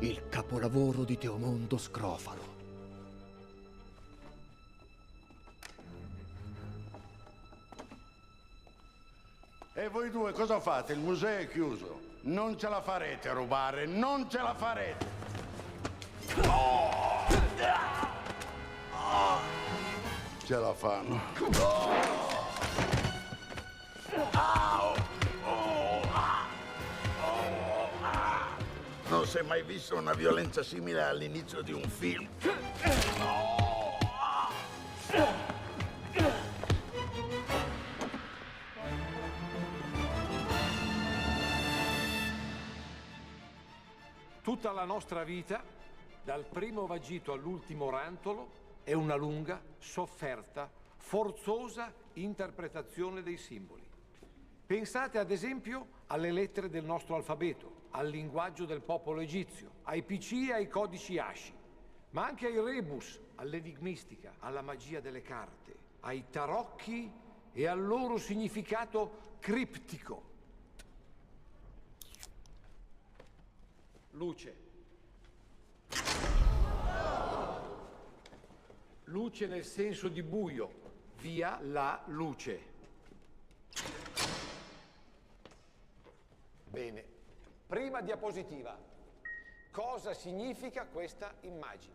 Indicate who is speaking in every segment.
Speaker 1: il capolavoro di Teomondo Scrofalo.
Speaker 2: E voi due cosa fate? Il museo è chiuso. Non ce la farete a rubare, non ce la farete. Ce la fanno. Non si è mai visto una violenza simile all'inizio di un film.
Speaker 3: Tutta la nostra vita, dal primo vagito all'ultimo rantolo, è una lunga, sofferta, forzosa interpretazione dei simboli. Pensate ad esempio alle lettere del nostro alfabeto, al linguaggio del popolo egizio, ai PC e ai codici Hashi, ma anche ai rebus, all'enigmistica, alla magia delle carte, ai tarocchi e al loro significato criptico. Luce. Luce nel senso di buio, via la luce. Bene. Prima diapositiva. Cosa significa questa immagine?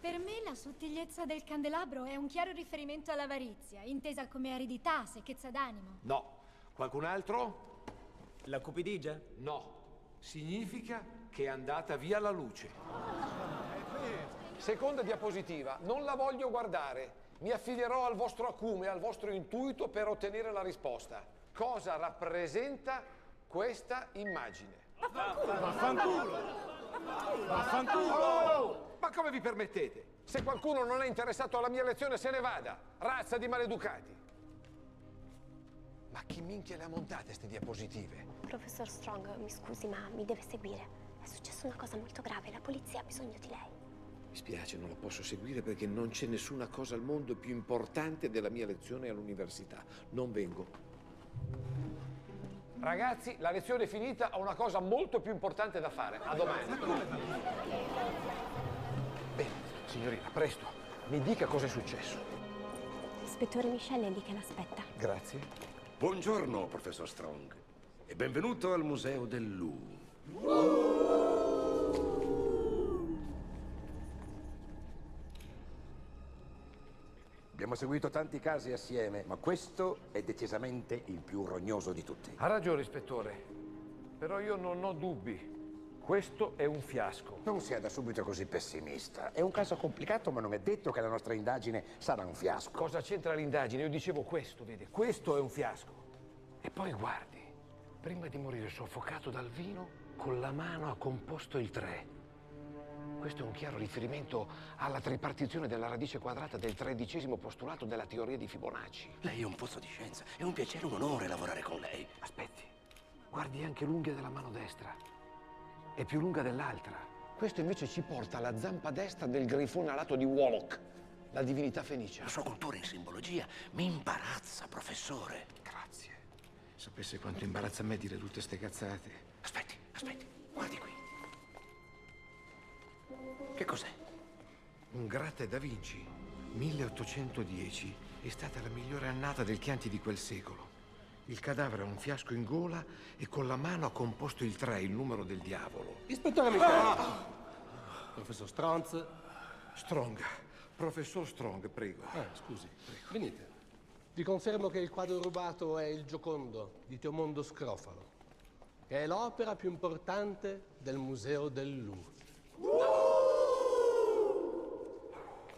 Speaker 4: Per me la sottigliezza del candelabro è un chiaro riferimento all'avarizia, intesa come aridità, secchezza d'animo.
Speaker 3: No. Qualcun altro?
Speaker 5: La cupidigia?
Speaker 3: No. Significa che è andata via la luce. Seconda diapositiva. Non la voglio guardare. Mi affiderò al vostro acume, al vostro intuito per ottenere la risposta. Cosa rappresenta questa immagine?
Speaker 2: Vaffanculo!
Speaker 3: Vaffanculo! Ma come vi permettete? Se qualcuno non è interessato alla mia lezione se ne vada. Razza di maleducati. Ma chi minchia le ha montate queste diapositive?
Speaker 6: Professor Strong, mi scusi, ma mi deve seguire. È successa una cosa molto grave, la polizia ha bisogno di lei.
Speaker 3: Mi spiace, non la posso seguire perché non c'è nessuna cosa al mondo più importante della mia lezione all'università. Non vengo. Ragazzi, la lezione è finita, ho una cosa molto più importante da fare. A domani. Bene, signorina, presto. Mi dica cosa è successo.
Speaker 6: Ispettore Michelle è lì che l'aspetta.
Speaker 3: Grazie.
Speaker 7: Buongiorno, professor Strong, e benvenuto al Museo del Louvre. Abbiamo seguito tanti casi assieme, ma questo è decisamente il più rognoso di tutti.
Speaker 3: Ha ragione, ispettore. Però io non ho dubbi. Questo è un fiasco.
Speaker 7: Non sia da subito così pessimista. È un caso complicato, ma non è detto che la nostra indagine sarà un fiasco.
Speaker 3: Cosa c'entra l'indagine? Io dicevo questo, vede, questo è un fiasco. E poi guardi, prima di morire soffocato dal vino, con la mano ha composto il 3. Questo è un chiaro riferimento alla tripartizione della radice quadrata del 13° postulato della teoria di Fibonacci.
Speaker 8: Lei è un pozzo di scienza. È un piacere, un onore lavorare con lei.
Speaker 3: Aspetti, guardi anche l'unghia della mano destra. È più lunga dell'altra. Questo invece ci porta alla zampa destra del grifone alato di Woloch, la divinità fenicia.
Speaker 8: La sua cultura in simbologia mi imbarazza, professore.
Speaker 3: Grazie. Sapesse quanto imbarazza a me dire tutte ste cazzate.
Speaker 8: Aspetti, guardi qui. Che cos'è?
Speaker 3: Un gratte da Vinci, 1810, è stata la migliore annata del Chianti di quel secolo. Il cadavere ha un fiasco in gola e con la mano ha composto il 3, il numero del diavolo.
Speaker 5: Ispettore Michelle! Professor Strong.
Speaker 3: Strong. Professor Strong, prego.
Speaker 5: Scusi, prego. Venite. Vi confermo che il quadro rubato è il Giocondo di Teomondo Scrofalo, che è l'opera più importante del Museo del Louvre.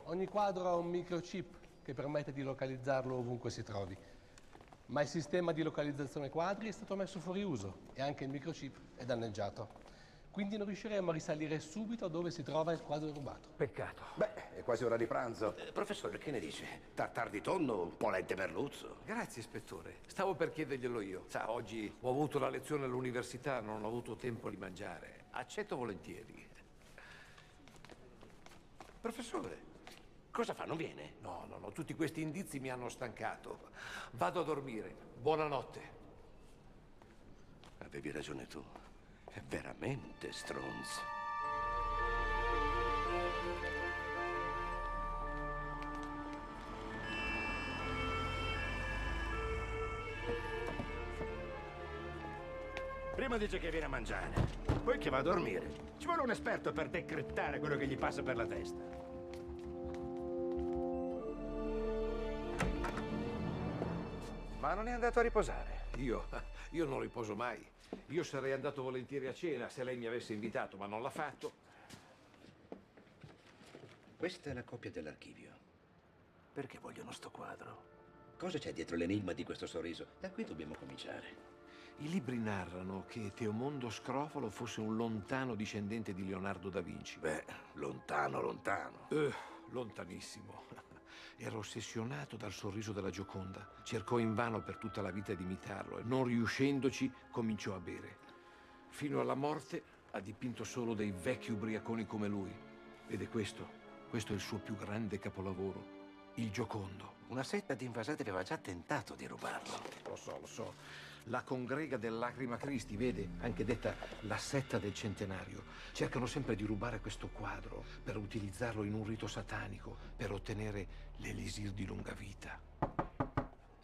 Speaker 5: Ogni quadro ha un microchip che permette di localizzarlo ovunque si trovi. Ma il sistema di localizzazione quadri è stato messo fuori uso e anche il microchip è danneggiato. Quindi non riusciremo a risalire subito dove si trova il quadro rubato.
Speaker 3: Peccato.
Speaker 7: Beh, è quasi ora di pranzo.
Speaker 8: Professore, che ne dice? Tartar di tonno, polente merluzzo.
Speaker 3: Grazie, ispettore. Stavo per chiederglielo io. Sa, oggi ho avuto la lezione all'università, non ho avuto tempo di mangiare. Accetto volentieri.
Speaker 8: Professore, cosa fa? Non viene?
Speaker 3: No, tutti questi indizi mi hanno stancato. Vado a dormire. Buonanotte.
Speaker 8: Avevi ragione tu.
Speaker 7: È veramente stronzo. Prima dice che viene a mangiare, poi che va a dormire. Ci vuole un esperto per decriptare quello che gli passa per la testa. Ma non è andato a riposare?
Speaker 3: Io non riposo mai. Io sarei andato volentieri a cena se lei mi avesse invitato, ma non l'ha fatto.
Speaker 7: Questa è la copia dell'archivio. Perché vogliono sto quadro? Cosa c'è dietro l'enigma di questo sorriso? Da qui dobbiamo cominciare.
Speaker 3: I libri narrano che Teomondo Scrofalo fosse un lontano discendente di Leonardo da Vinci.
Speaker 7: Beh, lontano, lontano.
Speaker 3: Lontanissimo. Era ossessionato dal sorriso della Gioconda. Cercò invano per tutta la vita di imitarlo e non riuscendoci cominciò a bere. Fino alla morte ha dipinto solo dei vecchi ubriaconi come lui. Vede questo? Questo è il suo più grande capolavoro, il Giocondo.
Speaker 7: Una setta di invasati aveva già tentato di rubarlo.
Speaker 3: Lo so. La congrega dell'Acrima Christi, vede, anche detta la setta del centenario. Cercano sempre di rubare questo quadro per utilizzarlo in un rito satanico, per ottenere l'elisir di lunga vita.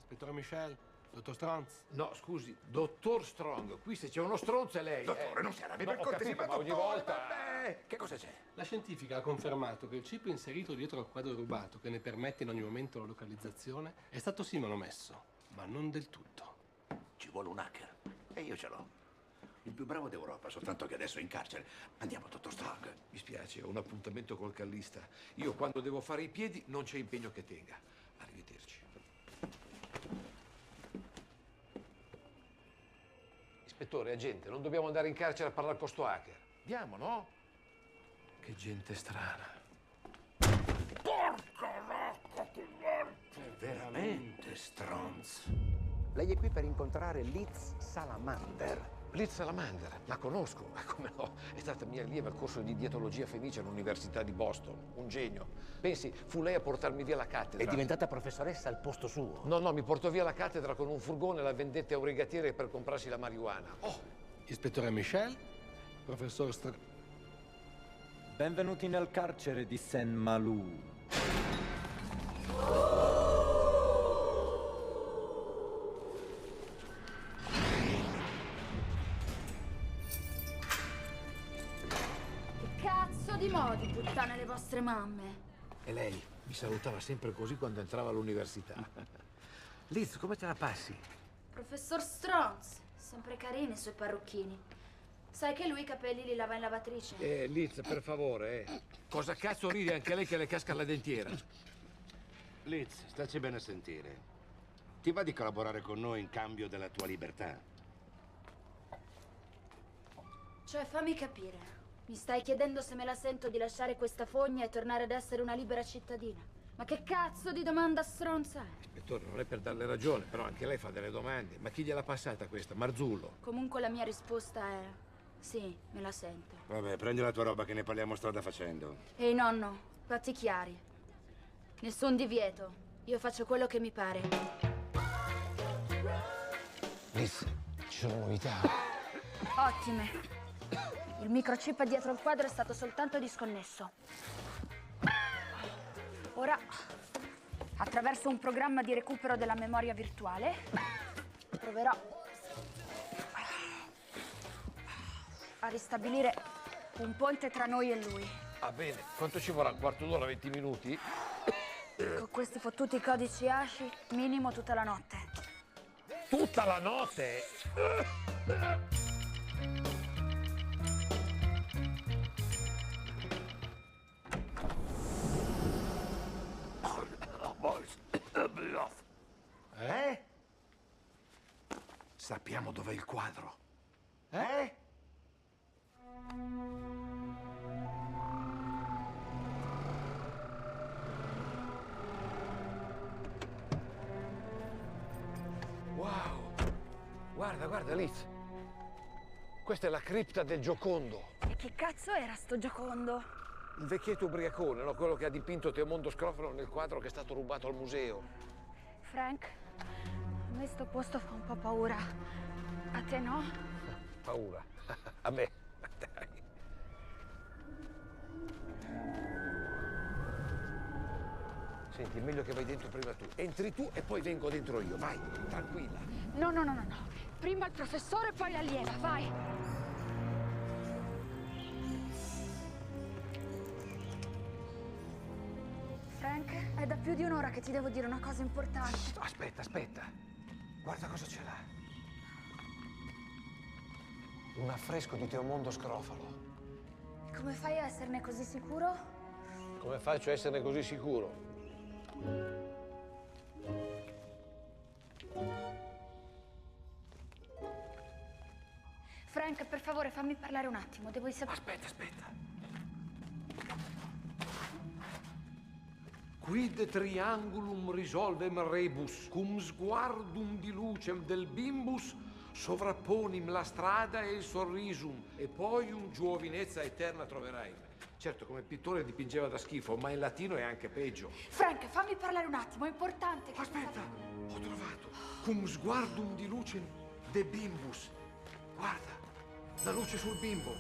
Speaker 5: Ispettore Michel, dottor Stranz.
Speaker 3: No, scusi, dottor Strong, qui se c'è uno stronzo è lei.
Speaker 7: Dottore, non si arrabbi, per
Speaker 3: ho
Speaker 7: cortesia,
Speaker 3: capito,
Speaker 7: ma
Speaker 3: ma ogni
Speaker 7: dottore,
Speaker 3: volta...
Speaker 7: vabbè. Che cosa c'è?
Speaker 5: La scientifica ha confermato che il chip inserito dietro al quadro rubato, che ne permette in ogni momento la localizzazione, è stato sì manomesso, ma non del tutto.
Speaker 7: Ci vuole un hacker. E io ce l'ho. Il più bravo d'Europa, soltanto che adesso è in carcere. Andiamo, dottor Strong.
Speaker 3: Mi spiace, ho un appuntamento col callista. Io quando devo fare i piedi non c'è impegno che tenga. Arrivederci. Ispettore, agente, non dobbiamo andare in carcere a parlare con sto hacker. Andiamo, no? Che gente strana.
Speaker 7: Porca vacca, che è veramente stronzo.
Speaker 8: Lei è qui per incontrare Liz Salamander.
Speaker 3: Liz Salamander, la conosco, ma come no? È stata mia allieva al corso di dietologia fenice all'Università di Boston. Un genio. Pensi, fu lei a portarmi via la cattedra.
Speaker 8: È diventata professoressa al posto suo.
Speaker 3: No, mi portò via la cattedra con un furgone e la vendette a un rigatiere per comprarsi la marijuana.
Speaker 5: Ispettore Michel, professor Stranz.
Speaker 9: Benvenuti nel carcere di Saint-Malo.
Speaker 10: Di modi, puttane le vostre mamme.
Speaker 3: E lei mi salutava sempre così quando entrava all'università. Liz, come te la passi?
Speaker 10: Professor Stranz, sempre carini i suoi parrucchini. Sai che lui i capelli li lava in lavatrice?
Speaker 3: Liz, per favore, Cosa cazzo ride anche lei che le casca la dentiera?
Speaker 7: Liz, staci bene a sentire. Ti va di collaborare con noi in cambio della tua libertà?
Speaker 10: Cioè, fammi capire. Mi stai chiedendo se me la sento di lasciare questa fogna e tornare ad essere una libera cittadina? Ma che cazzo di domanda stronza è?
Speaker 3: Ispettore, non è per darle ragione, però anche lei fa delle domande. Ma chi gliel'ha passata questa? Marzullo?
Speaker 10: Comunque la mia risposta è... sì, me la sento.
Speaker 7: Vabbè, prendi la tua roba che ne parliamo strada facendo.
Speaker 10: Ehi nonno, fatti chiari. Nessun divieto. Io faccio quello che mi pare.
Speaker 3: Liz, ci sono novità.
Speaker 10: Ottime. Il microchip dietro il quadro è stato soltanto disconnesso. Ora, attraverso un programma di recupero della memoria virtuale, proverò a ristabilire un ponte tra noi e lui.
Speaker 3: Va bene, quanto ci vorrà? Un quarto d'ora, 20 minuti?
Speaker 10: Con questi fottuti codici ASCII, minimo tutta la notte.
Speaker 3: Tutta la notte? Sappiamo dov'è il quadro. Wow! Guarda, Liz. Questa è la cripta del Giocondo.
Speaker 10: E che cazzo era sto Giocondo?
Speaker 3: Il vecchietto ubriacone, no? Quello che ha dipinto Teomondo Scrofalo nel quadro che è stato rubato al museo.
Speaker 10: Frank, a me sto posto fa un po' paura. A te no?
Speaker 3: Paura. A me. Dai. Senti, è meglio che vai dentro prima tu. Entri tu e poi vengo dentro io. Vai, tranquilla.
Speaker 10: No. Prima il professore, poi l'allieva, vai. Frank, è da più di un'ora che ti devo dire una cosa importante.
Speaker 3: Aspetta. Guarda cosa ce l'ha. Un affresco di Teomondo Scrofalo.
Speaker 10: Come fai a esserne così sicuro?
Speaker 3: Come faccio a esserne così sicuro?
Speaker 10: Frank, per favore, fammi parlare un attimo, devo sapere...
Speaker 3: Aspetta. Quid triangulum risolvem rebus, cum sguardum di lucem del bimbus, sovrapponim la strada e il sorrisum, e poi un giovinezza eterna troverai. Certo, come pittore dipingeva da schifo, ma in latino è anche peggio.
Speaker 10: Frank, fammi parlare un attimo, è importante che...
Speaker 3: Aspetta, ho trovato. Cum sguardum di lucem de bimbus. Guarda, la luce sul bimbo.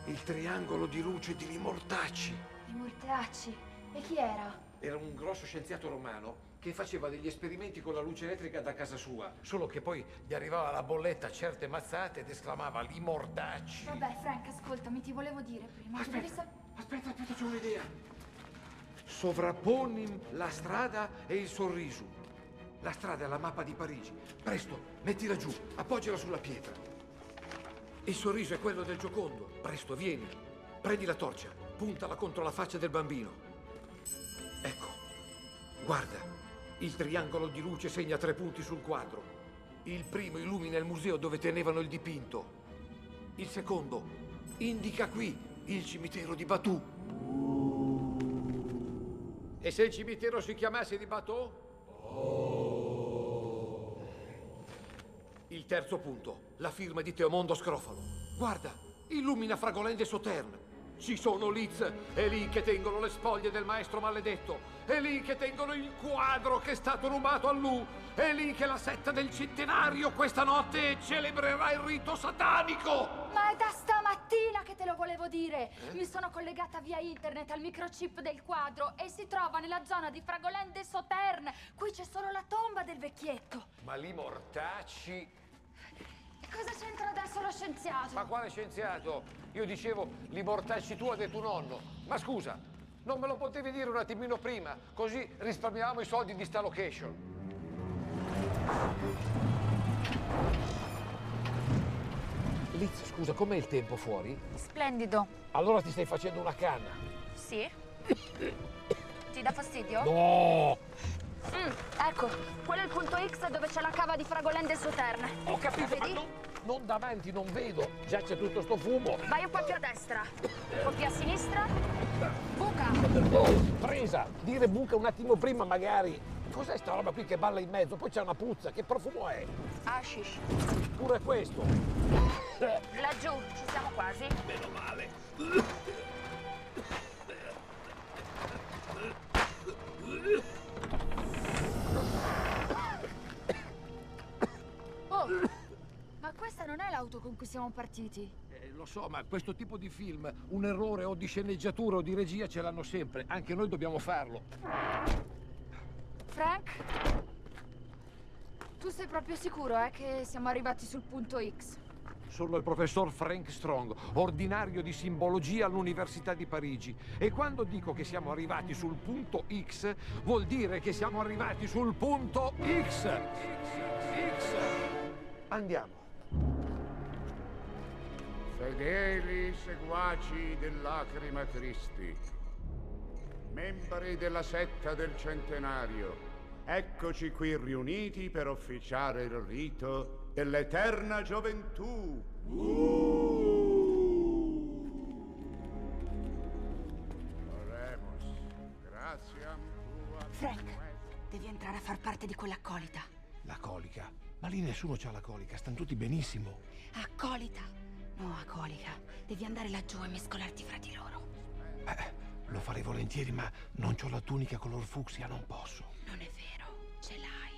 Speaker 3: Il triangolo di luce di Limortacci.
Speaker 10: Limortacci? E chi era?
Speaker 3: Era un grosso scienziato romano che faceva degli esperimenti con la luce elettrica da casa sua. Solo che poi gli arrivava la bolletta a certe mazzate ed esclamava Limortacci.
Speaker 10: Vabbè, Frank, ascoltami, ti volevo dire prima.
Speaker 3: Aspetta, c'ho un'idea. Sovrapponim la strada e il sorriso. La strada è la mappa di Parigi. Presto, mettila giù, appoggiala sulla pietra. Il sorriso è quello del Giocondo. Presto, vieni. Prendi la torcia, puntala contro la faccia del bambino. Ecco, guarda, il triangolo di luce segna 3 punti sul quadro. Il primo illumina il museo dove tenevano il dipinto. Il secondo indica qui il cimitero di Batou. E se il cimitero si chiamasse di Batou? Il terzo punto, la firma di Teomondo Scrofalo. Guarda, illumina Fragolende Sauterne. Ci sono Liz, è lì che tengono le spoglie del maestro maledetto, è lì che tengono il quadro che è stato rubato a Lu, è lì che la setta del centenario questa notte celebrerà il rito satanico!
Speaker 10: Ma è da stamattina che te lo volevo dire! Mi sono collegata via internet al microchip del quadro e si trova nella zona di Fragolende Sauterne. Qui c'è solo la tomba del vecchietto.
Speaker 3: Ma Limortacci...
Speaker 10: E cosa c'entra adesso lo scienziato?
Speaker 3: Ma quale scienziato? Io dicevo, Limortacci tu ha detto tuo nonno. Ma scusa, non me lo potevi dire un attimino prima? Così risparmiavamo i soldi di sta location. Liz, scusa, com'è il tempo fuori?
Speaker 10: Splendido.
Speaker 3: Allora ti stai facendo una canna.
Speaker 10: Sì? Ti dà fastidio?
Speaker 3: No!
Speaker 10: Ecco, quello è il punto X dove c'è la cava di Fragolende Sauterne.
Speaker 3: Ho capito,
Speaker 10: vedi?
Speaker 3: ma non davanti, non vedo. Già c'è tutto sto fumo.
Speaker 10: Vai un po' più a destra, un po' più a sinistra. Buca!
Speaker 3: Presa! Dire buca un attimo prima magari. Cos'è sta roba qui che balla in mezzo? Poi c'è una puzza. Che profumo è?
Speaker 10: Hashish.
Speaker 3: Pure questo.
Speaker 10: Laggiù, ci siamo quasi.
Speaker 3: Meno male.
Speaker 10: Oh, ma questa non è l'auto con cui siamo partiti.
Speaker 3: Lo so, ma questo tipo di film, un errore o di sceneggiatura o di regia ce l'hanno sempre. Anche noi dobbiamo farlo.
Speaker 10: Frank? Tu sei proprio sicuro, che siamo arrivati sul punto X?
Speaker 3: Sono il professor Frank Strong, ordinario di simbologia all'Università di Parigi. E quando dico che siamo arrivati sul punto X, vuol dire che siamo arrivati sul punto X. Andiamo.
Speaker 2: Fedeli seguaci dell'Acrima Christi, membri della setta del centenario, eccoci qui riuniti per officiare il rito dell'eterna gioventù. Oremus, gratiam tua.
Speaker 10: Frank, devi entrare a far parte di quella colica.
Speaker 3: La colica? Ma lì nessuno c'ha la colica, stanno tutti benissimo.
Speaker 10: Accolita. No, acolica. Devi andare laggiù e mescolarti fra di loro.
Speaker 3: Lo farei volentieri, ma non c'ho la tunica color fucsia, non posso.
Speaker 10: Non è vero, ce l'hai.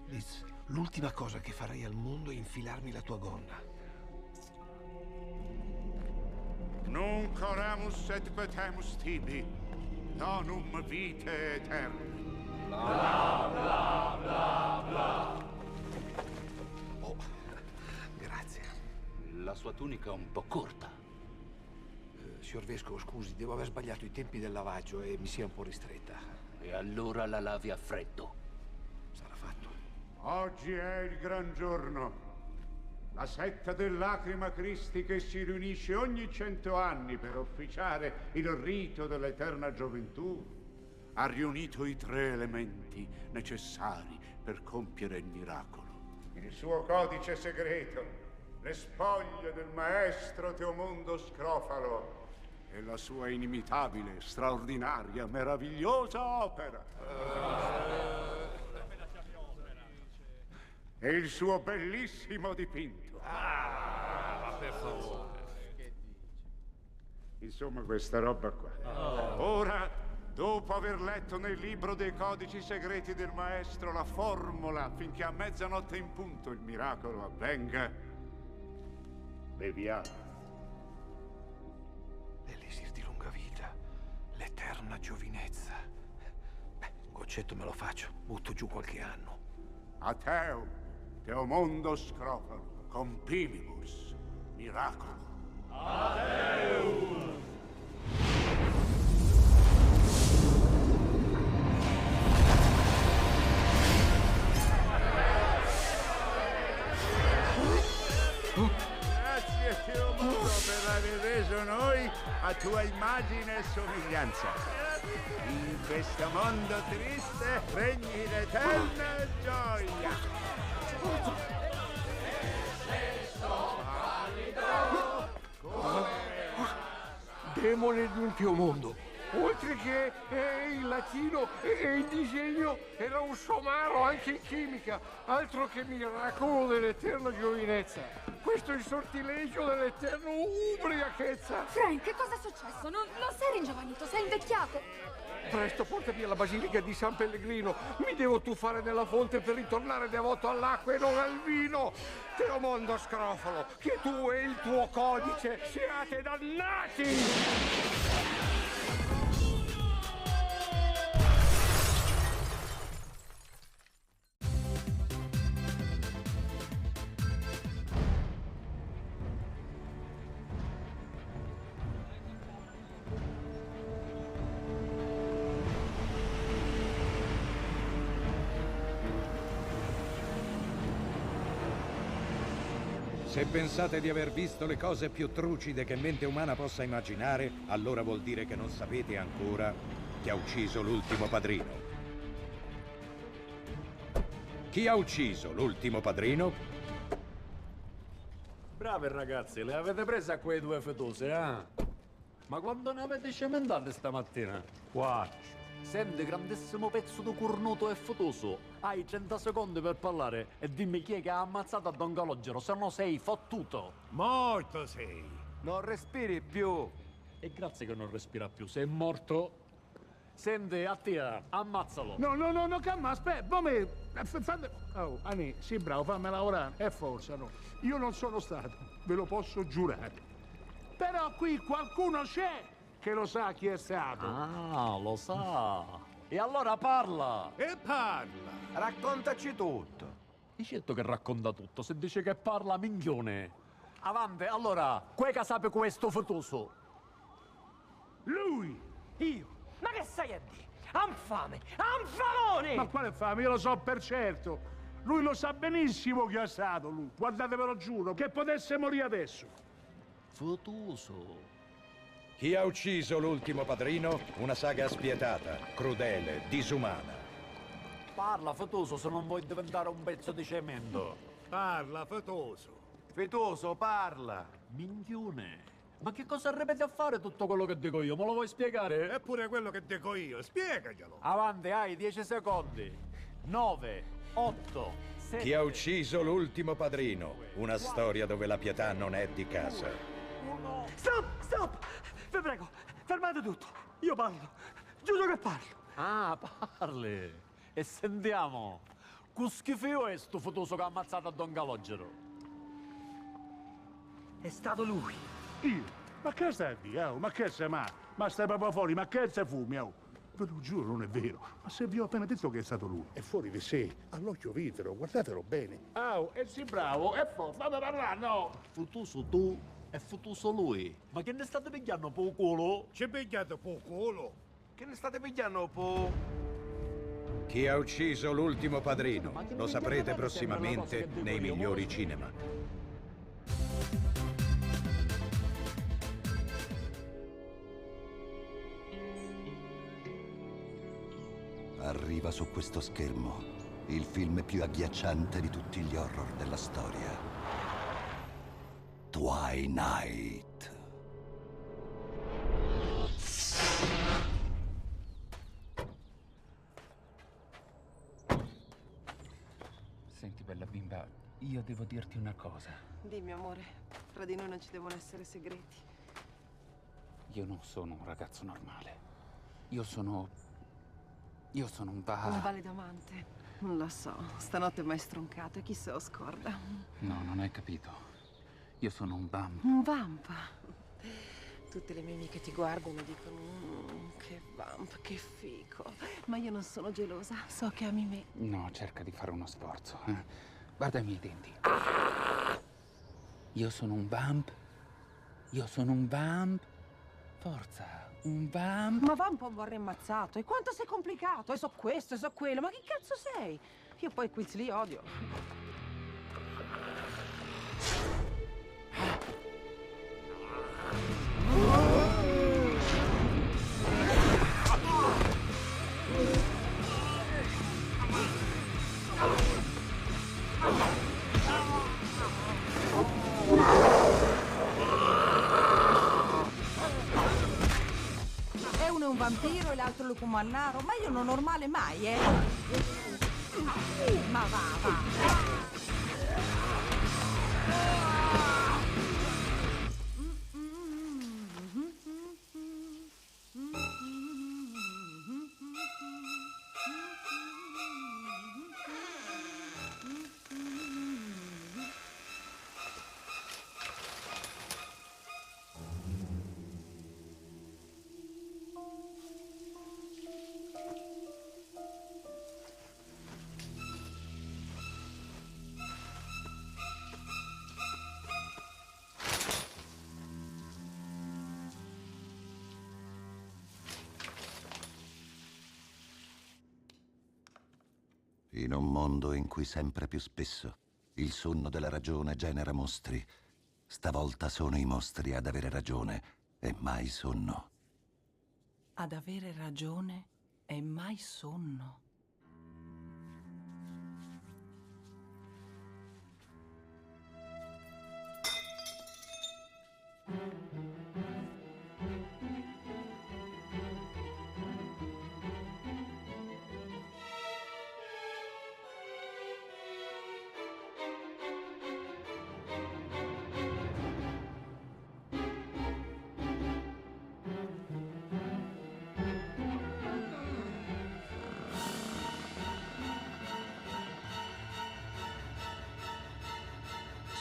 Speaker 3: Liz, L'ultima cosa che farei al mondo è infilarmi la tua gonna.
Speaker 2: Nunc oremus et petemus tibi, donum vitae aeterne.
Speaker 3: Bla bla bla bla. Oh, grazie.
Speaker 7: La sua tunica è un po' corta.
Speaker 3: Signor Vescovo, scusi, devo aver sbagliato i tempi del lavaggio e mi sia un po' ristretta.
Speaker 7: E allora la lavi a freddo.
Speaker 3: Sarà fatto.
Speaker 2: Oggi è il gran giorno. La setta dell'Acrima Christi che si riunisce ogni 100 anni per officiare il rito dell'eterna gioventù ha riunito i 3 elementi necessari per compiere il miracolo. Il suo codice segreto, le spoglie del maestro Teomondo Scrofalo e la sua inimitabile, straordinaria, meravigliosa opera. E il suo bellissimo dipinto.
Speaker 3: Ma per favore.
Speaker 2: Insomma, questa roba qua. Ora, dopo aver letto nel libro dei codici segreti del maestro la formula affinché a mezzanotte in punto il miracolo avvenga, beviamo.
Speaker 3: L'elisir di lunga vita, l'eterna giovinezza. Beh, un goccetto me lo faccio, butto giù qualche anno.
Speaker 2: A Teo, Teomondo Scrofalo, compimibus, miracolo.
Speaker 3: Adeus!
Speaker 2: Grazie Teomondo per aver reso noi a tua immagine e somiglianza. In questo mondo triste regni l'eterna gioia.
Speaker 3: Demone di un Teomondo. Oltre che il latino e il disegno, era un somaro anche in chimica. Altro che miracolo dell'eterna giovinezza. Questo è il sortilegio dell'eterna ubriachezza.
Speaker 10: Frank, che cosa è successo? Non sei ringiovanito, sei invecchiato.
Speaker 3: Presto, portami alla Basilica di San Pellegrino. Mi devo tuffare nella fonte per ritornare devoto all'acqua e non al vino. Teomondo Scrofalo, che tu e il tuo codice siate dannati!
Speaker 9: Se pensate di aver visto le cose più trucide che mente umana possa immaginare, allora vuol dire che non sapete ancora chi ha ucciso l'ultimo padrino. Chi ha ucciso l'ultimo padrino?
Speaker 11: Bravi ragazzi, le avete prese a quei 2 fetose, eh? Ma quando ne avete cementate stamattina? Quattro. Senti, grandissimo pezzo di cornuto e fotoso. Hai 30 secondi per parlare e dimmi chi è che ha ammazzato a Don Calogero, se no sei fottuto.
Speaker 12: Morto sei.
Speaker 11: Non respiri più. E grazie che non respira più, sei morto. Senti, Attia, ammazzalo.
Speaker 12: No, calma, aspetta, come... Oh, Ani, sì, bravo, fammi lavorare. E forza, no. Io non sono stato, ve lo posso giurare. Però qui qualcuno c'è che lo sa chi è stato.
Speaker 11: Ah, lo sa. E allora parla.
Speaker 12: E parla.
Speaker 11: Raccontaci tutto. E certo che racconta tutto, se dice che parla, minchione. Avanti, allora, che sape questo fetoso?
Speaker 12: Lui!
Speaker 13: Io? Ma che stai a dire? Anfame! Anfamone!
Speaker 12: Ma quale fame? Io lo so per certo. Lui lo sa benissimo chi è stato, lui. Guardatevelo, giuro, che potesse morire adesso.
Speaker 11: Fetoso.
Speaker 9: Chi ha ucciso l'ultimo padrino? Una saga spietata, crudele, disumana.
Speaker 11: Parla, fetoso, se non vuoi diventare un pezzo di cemento.
Speaker 12: Parla, fetoso.
Speaker 11: Fetoso, parla. Minchione. Ma che cosa ripeti a fare tutto quello che dico io? Me lo vuoi spiegare?
Speaker 12: Eppure quello che dico io, spiegaglielo.
Speaker 11: Avanti, hai 10 secondi. 9, 8, 7...
Speaker 9: Chi ha ucciso l'ultimo padrino? Una storia dove la pietà non è di casa.
Speaker 13: Stop! Vi prego, fermate tutto. Io parlo. Giuro che parlo.
Speaker 11: Ah, parli. E sentiamo. Che schifo è sto fotoso che ha ammazzato a Don Calogero?
Speaker 13: È stato lui.
Speaker 12: Io? Ma che stai a dire? Ma che sei ma stai proprio fuori, ma che sei fumi? Ve lo giuro, non è vero. Ma se vi ho appena detto che è stato lui. È fuori di sé, all'occhio vitro, guardatelo bene. E sì bravo, e poi fammi parlare, no!
Speaker 11: Fotoso tu e fotoso lui. Ma che ne state pigliando po' culo?
Speaker 12: C'è pigliato po' culo?
Speaker 8: Che ne state pigliando po'?
Speaker 9: Chi ha ucciso l'ultimo padrino? Lo saprete prossimamente nei migliori cinema.
Speaker 14: Arriva su questo schermo il film più agghiacciante di tutti gli horror della storia. Twilight.
Speaker 15: Senti, bella bimba, io devo dirti una cosa.
Speaker 16: Dimmi, amore, tra di noi non ci devono essere segreti.
Speaker 15: Io non sono un ragazzo normale. Io sono un
Speaker 16: Un vale d'amante. Lo so, stanotte m'hai stroncato e chi se lo scorda.
Speaker 15: No, non hai capito. Io sono un vamp.
Speaker 16: Un vamp. Tutte le mie amiche ti guardano e dicono che vamp, che fico. Ma io non sono gelosa, so che ami me.
Speaker 15: No, cerca di fare uno sforzo. Guarda i miei denti. Io sono un vamp. Io sono un vamp. Forza. Un vamp.
Speaker 16: Ma va un po' vorrei ammazzato. E quanto sei complicato? E so questo, e so quello. Ma che cazzo sei? Io poi quiz li odio. Uno è un vampiro e l'altro lupo mannaro, ma io non normale mai, Ma va.
Speaker 14: In un mondo in cui sempre più spesso il sonno della ragione genera mostri, stavolta sono i mostri ad avere ragione e mai sonno.
Speaker 16: Ad avere ragione e mai sonno.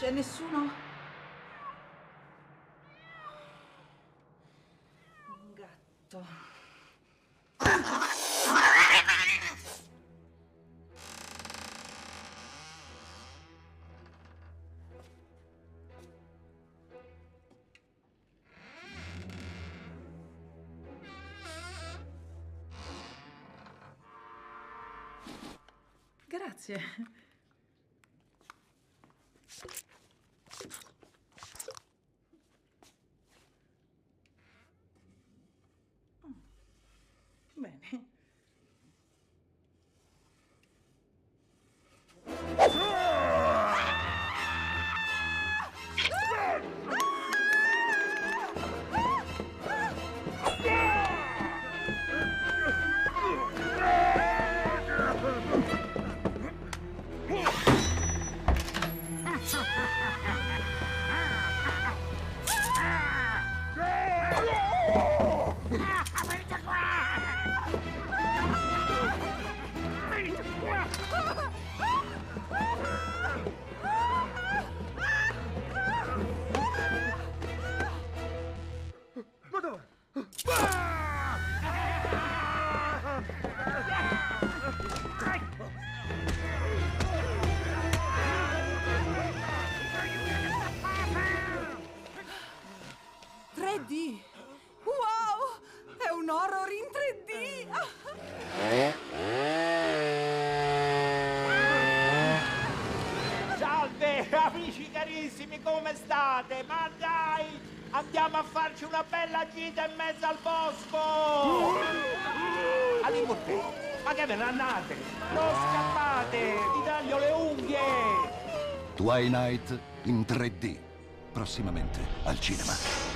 Speaker 16: C'è nessuno? Un gatto. Grazie. Bene.
Speaker 13: Amici carissimi, come state? Ma dai, andiamo a farci una bella gita in mezzo al bosco! Alimutte, ma che ve ne andate? Non scappate, vi taglio le unghie!
Speaker 14: Twilight in 3D, prossimamente al cinema.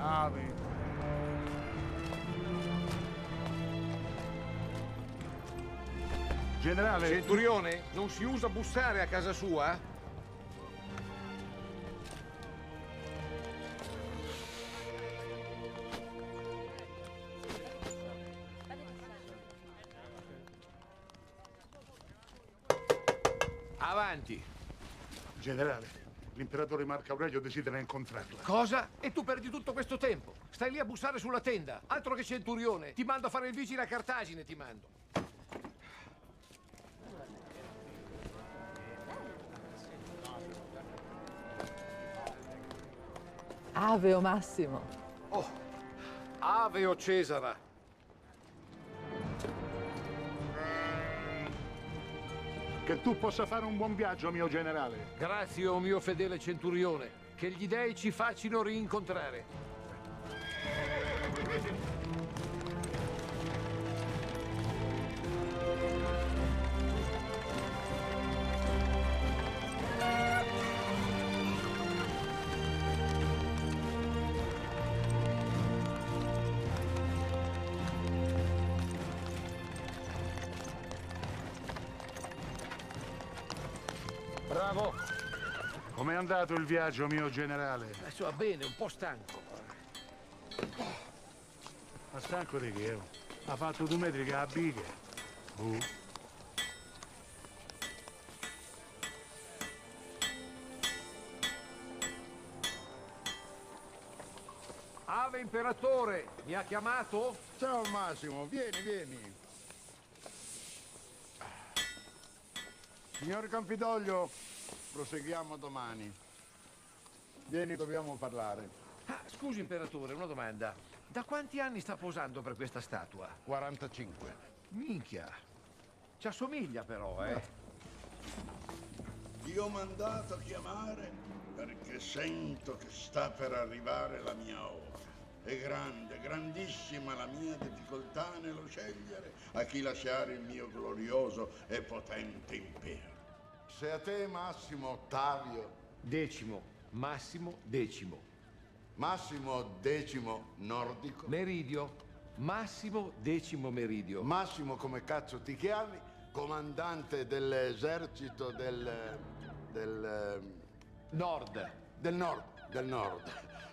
Speaker 12: Ave. Generale.
Speaker 3: Centurione, non si usa bussare a casa sua? Avanti.
Speaker 12: Generale, l'imperatore Marco Aurelio desidera incontrarla.
Speaker 3: Cosa? E tu perdi tutto questo tempo? Stai lì a bussare sulla tenda. Altro che centurione. Ti mando a fare il vigile a Cartagine, ti mando.
Speaker 17: Ave o Massimo.
Speaker 3: Oh, Ave o Cesara.
Speaker 12: Che tu possa fare un buon viaggio, mio generale.
Speaker 3: Grazie, o mio fedele centurione. Che gli dei ci facciano rincontrare.
Speaker 12: Bravo! Com'è andato il viaggio, mio generale?
Speaker 3: Adesso va bene, un po' stanco.
Speaker 12: Ma stanco di che? Ha fatto 2 metri che ha bighe.
Speaker 3: Ave imperatore, mi ha chiamato?
Speaker 2: Ciao Massimo, vieni. Signor Campidoglio, proseguiamo domani. Vieni, dobbiamo parlare.
Speaker 3: Ah, scusi imperatore, una domanda. Da quanti anni sta posando per questa statua?
Speaker 2: 45.
Speaker 3: Minchia. Ci assomiglia però, eh.
Speaker 18: Ti ho mandato a chiamare perché sento che sta per arrivare la mia ora. È grande, grandissima la mia difficoltà nello scegliere a chi lasciare il mio glorioso e potente impero. Se a te Massimo Ottavio...
Speaker 3: Decimo, Massimo Decimo.
Speaker 18: Massimo Decimo Nordico.
Speaker 3: Meridio, Massimo Decimo Meridio.
Speaker 18: Massimo come cazzo ti chiami? Comandante dell'esercito del
Speaker 3: Nord.
Speaker 18: Del nord.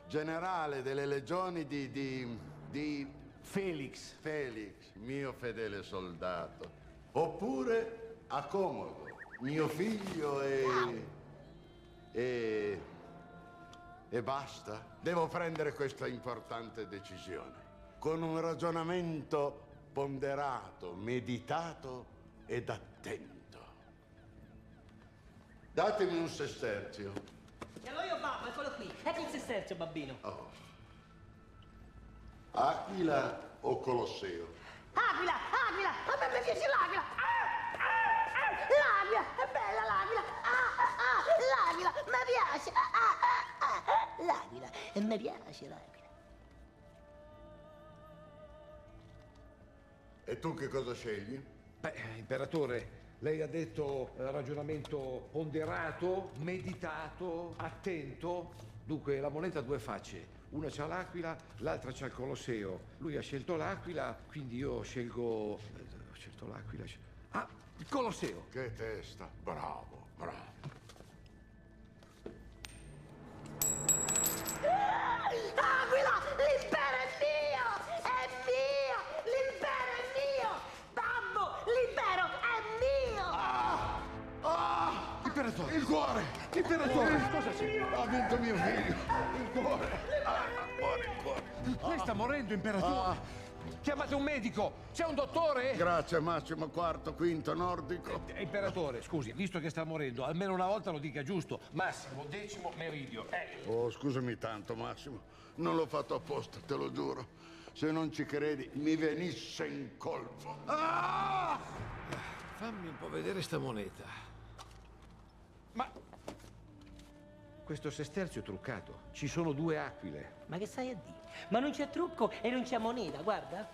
Speaker 18: Generale delle legioni di
Speaker 3: Felix.
Speaker 18: Felix, mio fedele soldato. Oppure a Comodo, mio figlio e basta. Devo prendere questa importante decisione con un ragionamento ponderato, meditato ed attento. Datemi un sesterzio.
Speaker 13: E allora io babbo, eccolo qui. Ecco il sesterzio, babbino.
Speaker 18: Oh. Aquila o Colosseo?
Speaker 13: Aquila! A me piace l'Aquila! L'Aquila! È bella l'Aquila! L'Aquila! Mi piace! L'Aquila! E mi piace l'Aquila!
Speaker 18: E tu che cosa scegli?
Speaker 3: Beh, imperatore, lei ha detto ragionamento ponderato, meditato, attento. Dunque, la moneta ha 2 facce. Una c'ha l'Aquila, l'altra c'ha il Colosseo. Lui ha scelto l'Aquila, quindi io scelgo... Ho scelto l'Aquila... Ah, il Colosseo!
Speaker 18: Che testa! Bravo!
Speaker 13: Aquila! L'impero è mio! È mio! L'impero è mio! Babbo! L'impero è mio!
Speaker 3: Imperatore!
Speaker 18: Il cuore!
Speaker 3: Imperatore! Cosa c'è?
Speaker 18: Ha vinto mio figlio! Il cuore!
Speaker 3: Lei sta morendo, imperatore! Chiamate un medico! C'è un dottore?
Speaker 18: Grazie, Massimo, quarto, quinto, nordico.
Speaker 3: Imperatore, scusi, visto che sta morendo, almeno una volta lo dica giusto. Massimo, decimo, meridio.
Speaker 18: Oh, scusami tanto, Massimo. Non l'ho fatto apposta, te lo giuro. Se non ci credi, mi venisse in colpo. Ah!
Speaker 3: Fammi un po' vedere sta moneta. Ma... questo sesterzio è truccato. Ci sono 2 aquile.
Speaker 19: Ma che stai a dire? Ma non c'è trucco e non c'è moneta, guarda.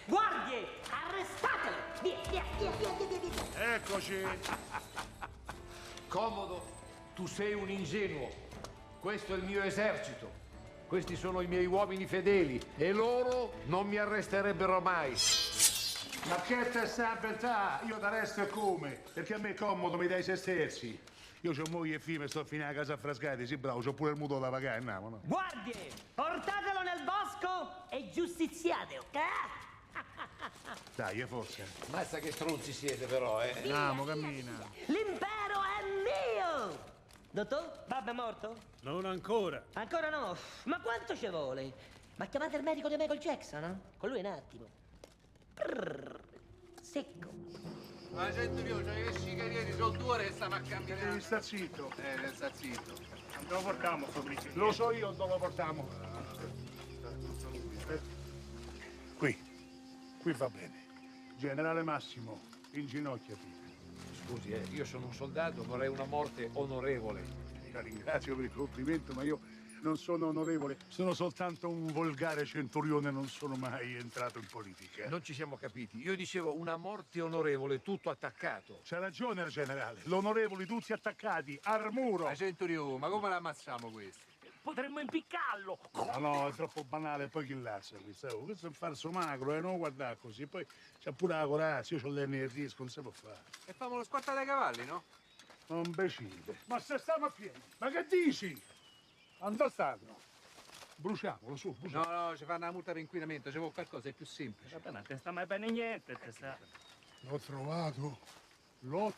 Speaker 19: Guardie, arrestatele! Via.
Speaker 12: Eccoci.
Speaker 3: Comodo, tu sei un ingenuo. Questo è il mio esercito. Questi sono i miei uomini fedeli e loro non mi arresterebbero mai.
Speaker 12: Ma che te sta a beltà? Io t'arresto e come? Perché a me è comodo, mi dai sesterzi. Io c'ho moglie e figlia, sto fino a casa a Frascati, sì bravo, c'ho pure il mutuo da pagare, andiamo, no?
Speaker 19: Guardie, portatelo nel bosco e giustiziate, ok?
Speaker 12: Dai, forse.
Speaker 3: Mazza che stronzi siete però, eh.
Speaker 12: Andiamo, cammina.
Speaker 19: L'impero è mio! Dottor, babbo è morto?
Speaker 12: Non ancora.
Speaker 19: Ancora no? Ma quanto ci vuole? Ma chiamate il medico di Michael Jackson, no? Con lui un attimo. Secco.
Speaker 11: Ma centurione, c'è i sicarieri sono 2 ore e stiamo a camminare.
Speaker 12: Devi star zitto.
Speaker 11: Devi star zitto.
Speaker 12: Non te lo portiamo, Fabrizio. Lo so io, non lo portiamo. Qui va bene. Generale Massimo, inginocchiati.
Speaker 3: Scusi, io sono un soldato, vorrei una morte onorevole.
Speaker 12: La ringrazio per il complimento, ma io non sono onorevole. Sono soltanto un volgare centurione, non sono mai entrato in politica.
Speaker 3: Non ci siamo capiti. Io dicevo una morte onorevole, tutto attaccato.
Speaker 12: C'ha ragione il generale. L'onorevoli tutti attaccati, al muro.
Speaker 11: Ma centurione, ma come la ammazziamo questo?
Speaker 19: Potremmo impiccarlo.
Speaker 12: No, è troppo banale, poi chillazza questo. Oh, questo è un falso magro, non guardare così. Poi c'ha pure la corazza, io ho l'NRD, non si può fare.
Speaker 11: E famo lo squattato ai cavalli, no?
Speaker 12: Imbecille. Ma se stiamo a piedi, ma che dici? Andò stanno. Bruciamolo, su, bruciamolo.
Speaker 11: No, ci fanno una multa per inquinamento, c'è qualcosa di più semplice.
Speaker 19: Vabbè, ma te sta mai bene niente, te sta.
Speaker 12: L'ho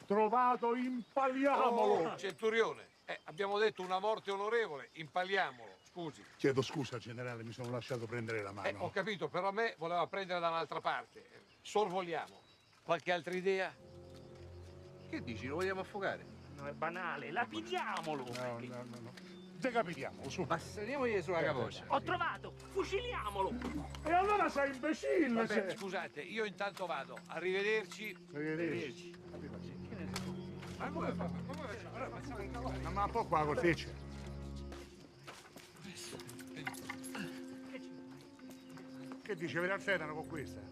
Speaker 12: trovato, impaliamolo!
Speaker 3: Oh, centurione, abbiamo detto una morte onorevole, impaliamolo, scusi.
Speaker 12: Chiedo scusa, generale, mi sono lasciato prendere la mano.
Speaker 3: Ho capito, però a me voleva prendere da un'altra parte. Sorvoliamo. Qualche altra idea?
Speaker 11: Che dici, lo vogliamo affogare?
Speaker 19: No, è banale, lapidiamolo!
Speaker 12: No. Decapitiamolo, su.
Speaker 11: Ma saliamogli sulla capoccia.
Speaker 19: Ho trovato! Fuciliamolo!
Speaker 12: E allora sei imbecille!
Speaker 3: Vabbè, scusate, io intanto vado. Arrivederci.
Speaker 12: Arrivederci. Ma come fa? Ma un po' qua col fece. Che dice, vedere al fedano con questa?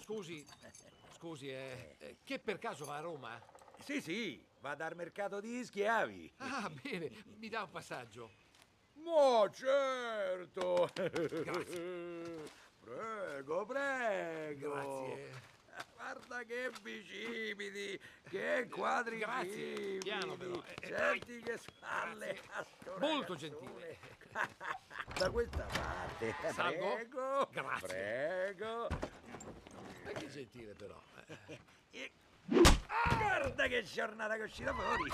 Speaker 3: Scusi? Scusi, che per caso va a Roma?
Speaker 9: Sì, va dal mercato di schiavi.
Speaker 3: Ah, bene, mi dà un passaggio.
Speaker 9: Ma certo!
Speaker 3: Grazie.
Speaker 9: Prego.
Speaker 3: Grazie.
Speaker 9: Guarda che bicipiti, che quadricipiti.
Speaker 3: Grazie, piano però.
Speaker 9: Senti che spalle.
Speaker 3: Molto gentile.
Speaker 9: Da questa parte.
Speaker 3: Salgo?
Speaker 9: Prego.
Speaker 3: Grazie.
Speaker 9: Prego.
Speaker 3: Ma che gentile però.
Speaker 9: Guarda che giornata che è uscita fuori.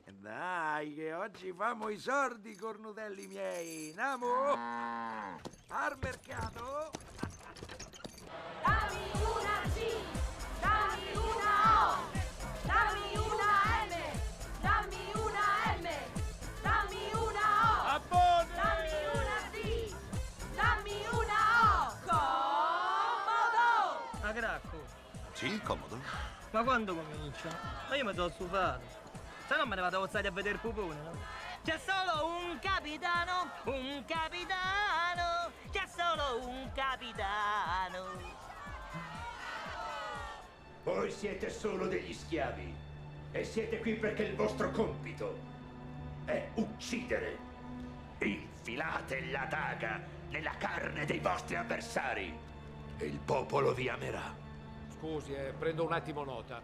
Speaker 9: Dai, che oggi famo i sordi, cornutelli miei. Andiamo al mercato.
Speaker 10: Dammi una C, dammi una O, dammi una M, dammi una M, dammi una O, dammi una D, dammi una O. Comodo!
Speaker 19: Ma gracco,
Speaker 14: Sì, comodo.
Speaker 19: ma quando comincia? Ma io mi sono stufato. Se no me ne vado a vedere il pupone, no? C'è solo un capitano, c'è solo un capitano.
Speaker 7: Voi siete solo degli schiavi e siete qui perché il vostro compito è uccidere. Infilate la daga nella carne dei vostri avversari
Speaker 8: E il popolo vi amerà.
Speaker 3: Scusi, prendo un attimo nota.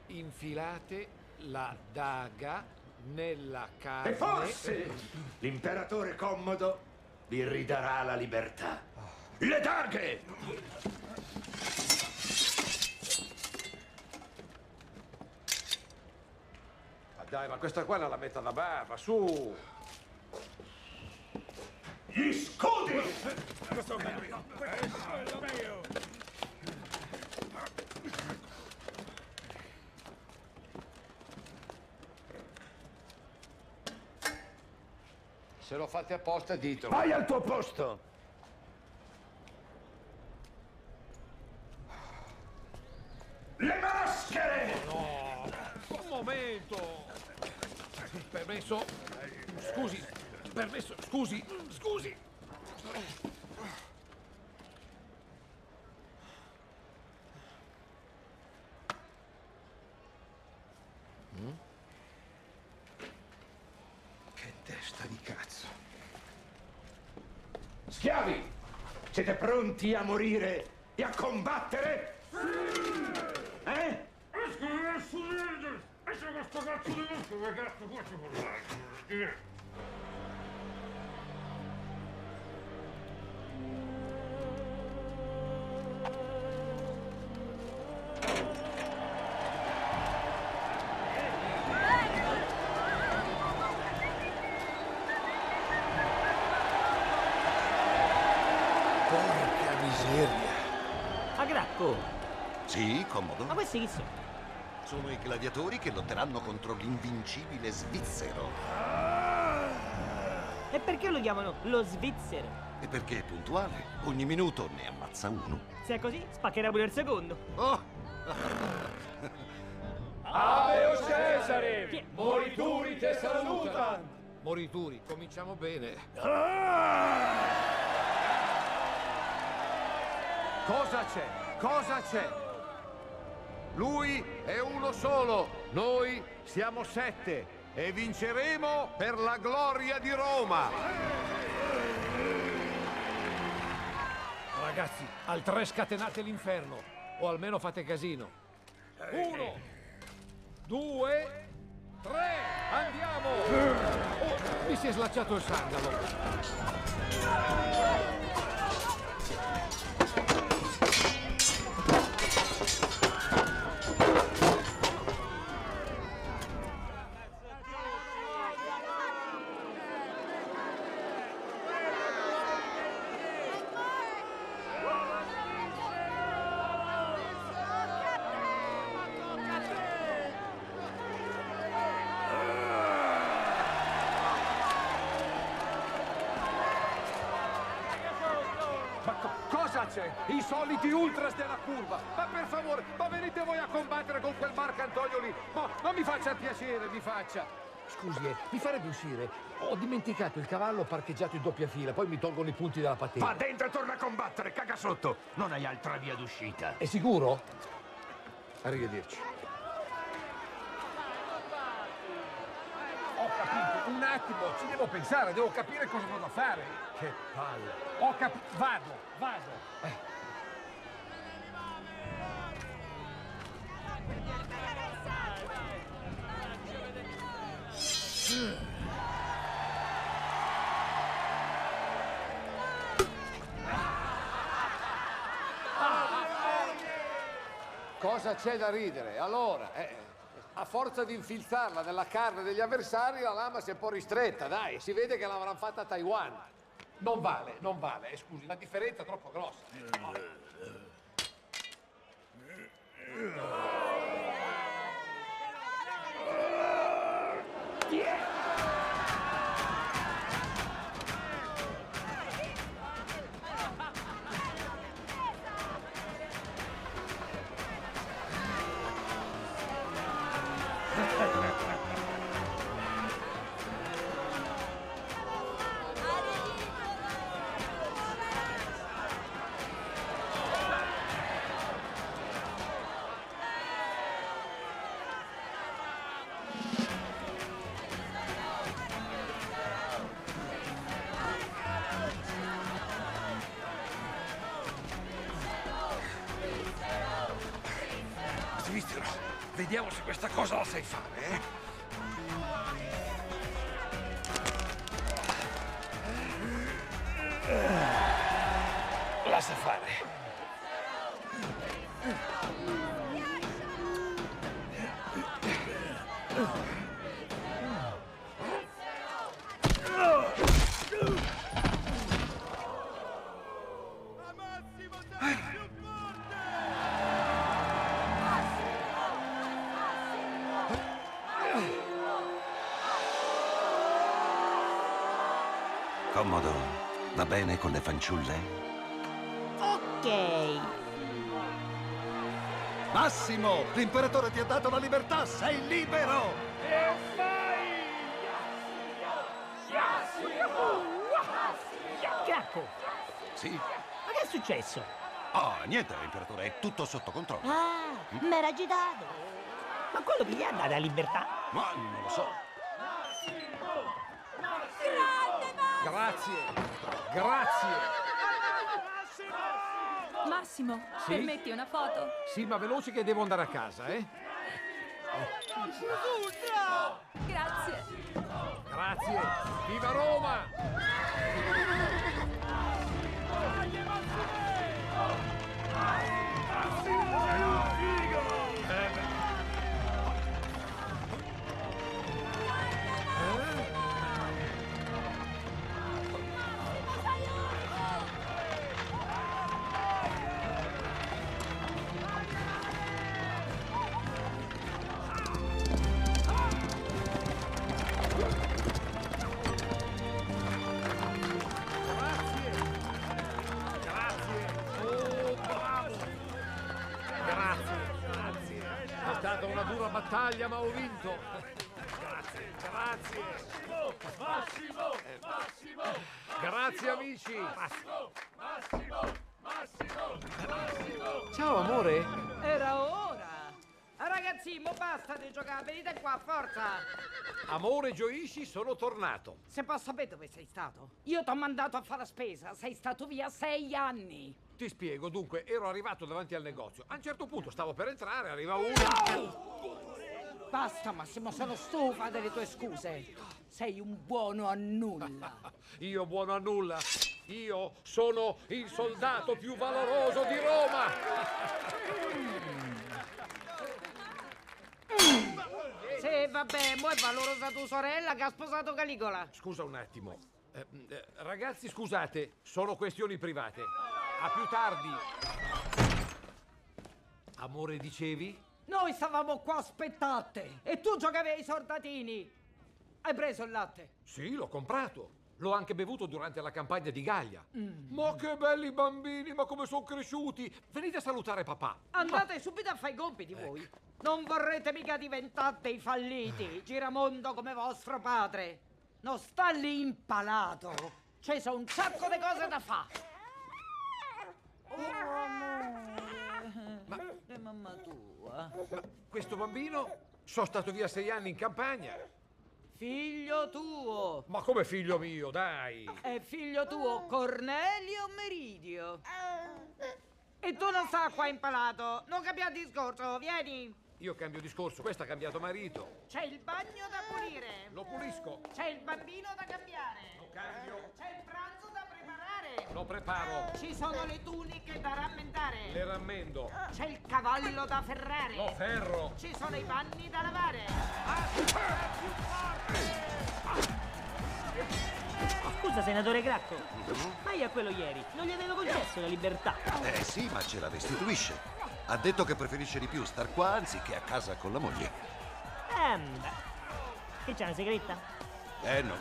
Speaker 3: Infilate la daga nella carne...
Speaker 8: E forse l'imperatore Commodo vi ridarà la libertà. Le daghe!
Speaker 3: Ma dai, ma questa qua non la metta da barba, su!
Speaker 8: Gli scudi!
Speaker 3: Questo è mio! Se lo fate apposta, ditelo.
Speaker 8: Vai al tuo posto! Le maschere!
Speaker 3: No! Un momento! Permesso? Scusi, permesso, scusi, scusi!
Speaker 8: Che testa di cazzo! Schiavi! Siete pronti a morire e a combattere? Eh?
Speaker 1: Porca miseria.
Speaker 19: A Gracco!
Speaker 14: Sì, Commodo.
Speaker 19: Ma questi chi sono?
Speaker 14: Sono i gladiatori che lotteranno contro l'invincibile svizzero.
Speaker 19: E perché lo chiamano lo svizzero?
Speaker 14: E perché è puntuale. Ogni minuto ne ammazza uno.
Speaker 19: Se è così, spaccherà pure il secondo.
Speaker 14: Oh!
Speaker 3: Ave Cesare! Morituri te salutan! Morituri, cominciamo bene. Cosa c'è? Cosa c'è? Lui è uno solo, noi siamo 7 e vinceremo per la gloria di Roma. Ragazzi, al 3 scatenate l'inferno, o almeno fate casino. 1, 2, 3, andiamo! Oh, mi si è slacciato il sandalo. I soliti ultras della curva. Ma per favore, ma venite voi a combattere con quel Marcantonio lì. Ma non mi faccia il piacere, mi faccia. Scusi, mi farebbe uscire. Ho dimenticato il cavallo parcheggiato in doppia fila, poi mi tolgono i punti della patente.
Speaker 8: Va dentro e torna a combattere, caga sotto. Non hai altra via d'uscita.
Speaker 3: È sicuro? Arrivederci. Ho capito, un attimo, ci devo pensare, devo capire cosa vado a fare. Che palle. Ho capito, vado. Cosa c'è da ridere? Allora, a forza di infilzarla nella carne degli avversari, la lama si è un po' ristretta, dai, si vede che l'avranno fatta a Taiwan. Non vale, scusi, la differenza è troppo grossa. Svizzero, vediamo se questa cosa la sai fare, eh? La sa fare.
Speaker 14: Commodo, va bene con le fanciulle?
Speaker 10: Ok.
Speaker 14: Massimo, l'imperatore ti ha dato la libertà, sei libero!
Speaker 10: E vai!
Speaker 19: Cracco,
Speaker 14: Sì?
Speaker 19: ma che è successo?
Speaker 14: Oh, niente, imperatore, è tutto sotto controllo.
Speaker 10: Ah, m'era agitato.
Speaker 19: Ma quello che gli ha dato la libertà?
Speaker 14: Ma non lo so.
Speaker 3: Grazie, grazie.
Speaker 20: Massimo,
Speaker 3: Sì?
Speaker 20: permetti una foto?
Speaker 3: Sì, ma veloci che devo andare a casa, eh?
Speaker 20: Grazie.
Speaker 3: Grazie. Viva Roma! È stata una dura battaglia, ma ho vinto. Grazie, grazie. Massimo! Grazie, amici. Ciao, amore.
Speaker 19: Era ora! Ragazzi, mo basta di giocare, venite qua, forza!
Speaker 3: Amore, gioisci, sono tornato.
Speaker 19: Se posso sapere dove sei stato? Io t'ho mandato a fare la spesa, sei stato via 6 anni!
Speaker 3: Ti spiego, dunque, ero arrivato davanti al negozio. A un certo punto stavo per entrare, arriva uno...
Speaker 19: Basta, Massimo, sono stufa delle tue scuse. Sei un buono a nulla.
Speaker 3: Io buono a nulla. Io sono il soldato più valoroso di Roma.
Speaker 19: Sì, vabbè, mo è valorosa tua sorella che ha sposato Caligola.
Speaker 3: Scusa un attimo. Ragazzi, scusate, sono questioni private. A più tardi. Amore, dicevi?
Speaker 19: Noi stavamo qua a aspettate e tu giocavi ai soldatini. Hai preso il latte?
Speaker 3: Sì, l'ho comprato. L'ho anche bevuto durante la campagna di Gallia. Ma che belli bambini, ma come sono cresciuti. Venite a salutare papà.
Speaker 19: Andate subito a fare i compiti voi. Non vorrete mica diventare dei falliti, giramondo come vostro padre. Non sta lì impalato. Ci sono un sacco di cose da fare. Oh, amore. Che mamma tua.
Speaker 3: Ma questo bambino? Sono stato via 6 anni in campagna.
Speaker 19: Figlio tuo.
Speaker 3: Ma come figlio mio, dai.
Speaker 19: È figlio tuo Cornelio Meridio. E tu non sta qua impalato. Non capiamo il discorso, vieni.
Speaker 3: Io cambio discorso, questo ha cambiato marito.
Speaker 19: C'è il bagno da pulire.
Speaker 3: Lo pulisco.
Speaker 19: C'è il bambino da cambiare.
Speaker 3: Lo cambio.
Speaker 19: C'è il pranzo da preparare.
Speaker 3: Lo preparo.
Speaker 19: Ci sono le tuniche da rammendare.
Speaker 3: Le rammendo.
Speaker 19: C'è il cavallo da ferrare.
Speaker 3: Lo ferro.
Speaker 19: Ci sono i panni da lavare.
Speaker 10: Scusa, senatore Cracco, ma io a quello ieri non gli avevo concesso la libertà.
Speaker 14: Sì, ma ce la restituisce. Ha detto che preferisce di più star qua anziché a casa con la moglie.
Speaker 10: Beh. Che c'è una segreta?
Speaker 14: No.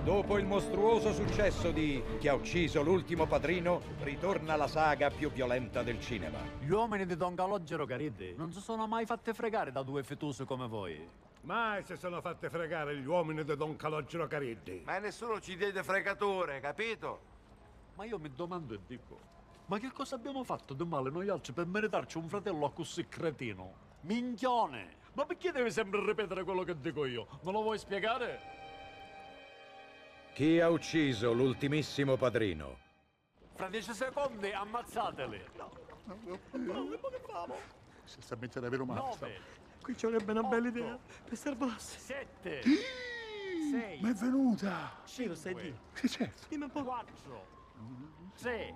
Speaker 9: Dopo il mostruoso successo di Chi ha ucciso l'ultimo padrino, ritorna la saga più violenta del cinema.
Speaker 11: Gli uomini di Don Calogero Cariddi non si sono mai fatte fregare da due fetuse come voi.
Speaker 12: Mai si sono fatte fregare gli uomini di Don Calogero Cariddi.
Speaker 1: Ma nessuno ci diede fregature, capito?
Speaker 11: Ma io mi domando e dico, Ma che cosa abbiamo fatto di male noi altri per meritarci un fratello così cretino? Minchione! Ma perché devi sempre ripetere quello che dico io? Me lo vuoi spiegare?
Speaker 9: Chi ha ucciso l'ultimissimo padrino?
Speaker 11: Fra 10 secondi ammazzateli!
Speaker 12: Che famo? Se sta a mettere vero mazzo.
Speaker 11: 9.
Speaker 21: Qui ci vorrebbe una bella idea per salvarsi.
Speaker 11: 7. 6.
Speaker 12: Ma è venuta!
Speaker 21: Sì, lo sai di.
Speaker 12: Sì, certo.
Speaker 21: Dimmi un po'.
Speaker 11: 4. 3.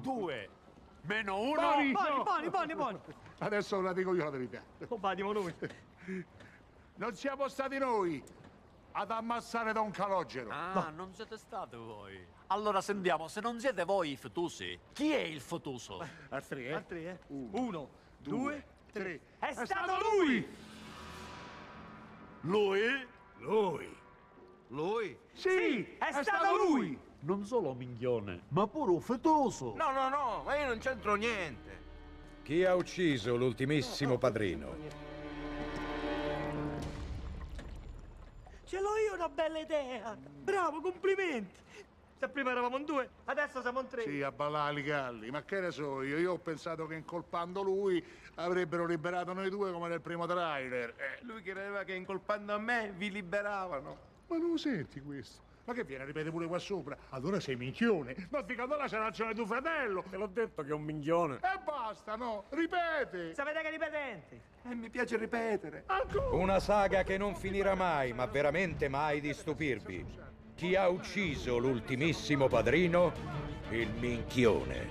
Speaker 11: 2. Meno 1.
Speaker 21: Buoni.
Speaker 12: Adesso la dico io la verità.
Speaker 21: Oh, badimo noi.
Speaker 12: Non siamo stati noi ad ammazzare Don Calogero.
Speaker 11: Ah, non siete stati voi. Allora sentiamo, se non siete voi i fotusi, chi è il fotuso?
Speaker 12: A tre,
Speaker 21: A 3,
Speaker 12: 1, 2, 3.
Speaker 21: È stato lui!
Speaker 11: Lui?
Speaker 21: Lui?
Speaker 12: Sì,
Speaker 21: è stato lui!
Speaker 11: Non solo minchione, ma pure un fotuso.
Speaker 21: No, ma io non c'entro niente.
Speaker 9: Chi ha ucciso l'ultimissimo padrino?
Speaker 21: Ce l'ho io una bella idea! Bravo, complimenti! Se prima eravamo in 2, adesso siamo in 3.
Speaker 12: Sì, a ballare i galli, ma che ne so io? Io ho pensato che incolpando lui avrebbero liberato noi due come nel primo trailer.
Speaker 21: Lui credeva che incolpando a me vi liberavano.
Speaker 12: Ma non lo senti questo? Ma che viene, ripete pure qua sopra? Allora sei minchione. Ma dico, allora c'è ragione tuo fratello.
Speaker 11: Te l'ho detto che è un minchione.
Speaker 12: E basta, no? Ripete.
Speaker 21: Sapete che ripetente? Mi piace ripetere.
Speaker 12: Ancora.
Speaker 9: Una saga che non finirà mai, ma veramente mai di stupirvi. Chi ha ucciso l'ultimissimo padrino? Il minchione.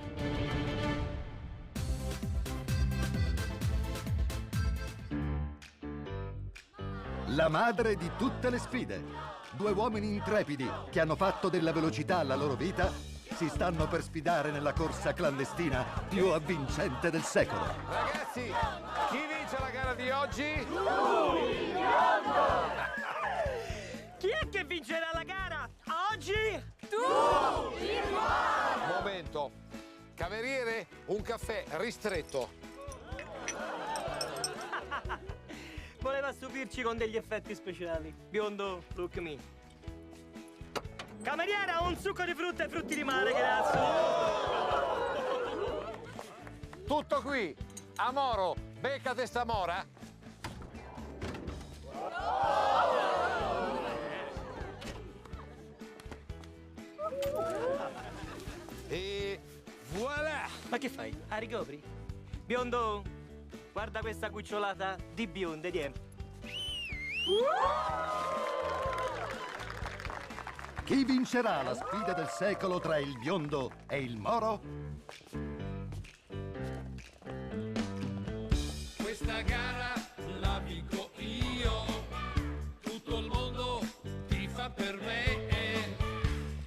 Speaker 14: La madre di tutte le sfide. 2 uomini intrepidi che hanno fatto della velocità la loro vita si stanno per sfidare nella corsa clandestina più avvincente del secolo.
Speaker 3: Ragazzi, chi vince la gara di oggi?
Speaker 21: Chi è che vincerà la gara? Oggi?
Speaker 3: Momento. Cameriere, un caffè ristretto.
Speaker 21: Voleva stupirci con degli effetti speciali. Biondo, look me. Cameriera, un succo di frutta e frutti di mare, grazie.
Speaker 3: Tutto qui. Amoro, beccate sta mora. E voilà!
Speaker 21: Ma che fai? A ricopri? Biondo, guarda questa cucciolata di bionde, die.
Speaker 14: Chi vincerà la sfida del secolo tra il biondo e il moro?
Speaker 22: Questa gara la vinco io, tutto il mondo tifa per me.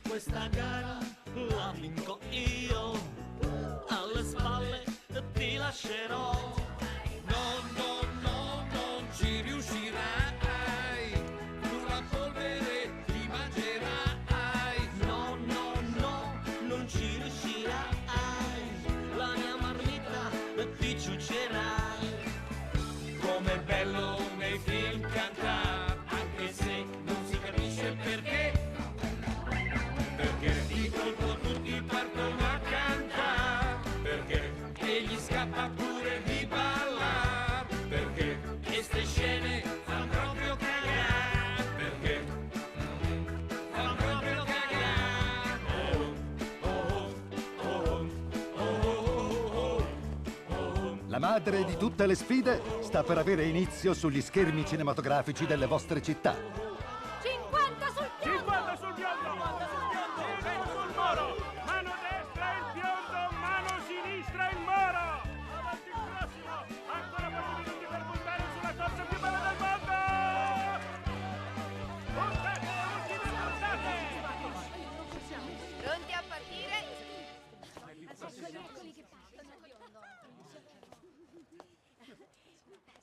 Speaker 21: Questa gara la vinco io, alle spalle ti lascerò.
Speaker 22: Non ci riuscirai, tu la polvere ti mangerai.
Speaker 21: No, non ci riuscirai, la mia marmita ti ciuccerai.
Speaker 22: Com'è bello nei film cantare, anche se non si capisce perché. Perché di colpo tutti partono a cantare, perché egli scappa pure di ballare, perché queste scene fanno proprio cagare, perché fanno proprio cagare.
Speaker 14: La madre di tutte le sfide sta per avere inizio sugli schermi cinematografici delle vostre città.
Speaker 10: 50 sul biondo!
Speaker 12: 50 sul biondo! 50 sul biondo! 20 sul moro! Mano destra il biondo, mano sinistra il moro! Avanti il prossimo! Ancora pochi minuti per puntare sulla corsa più bella del mondo! Puntate, ultime puntate!
Speaker 10: Pronti a partire?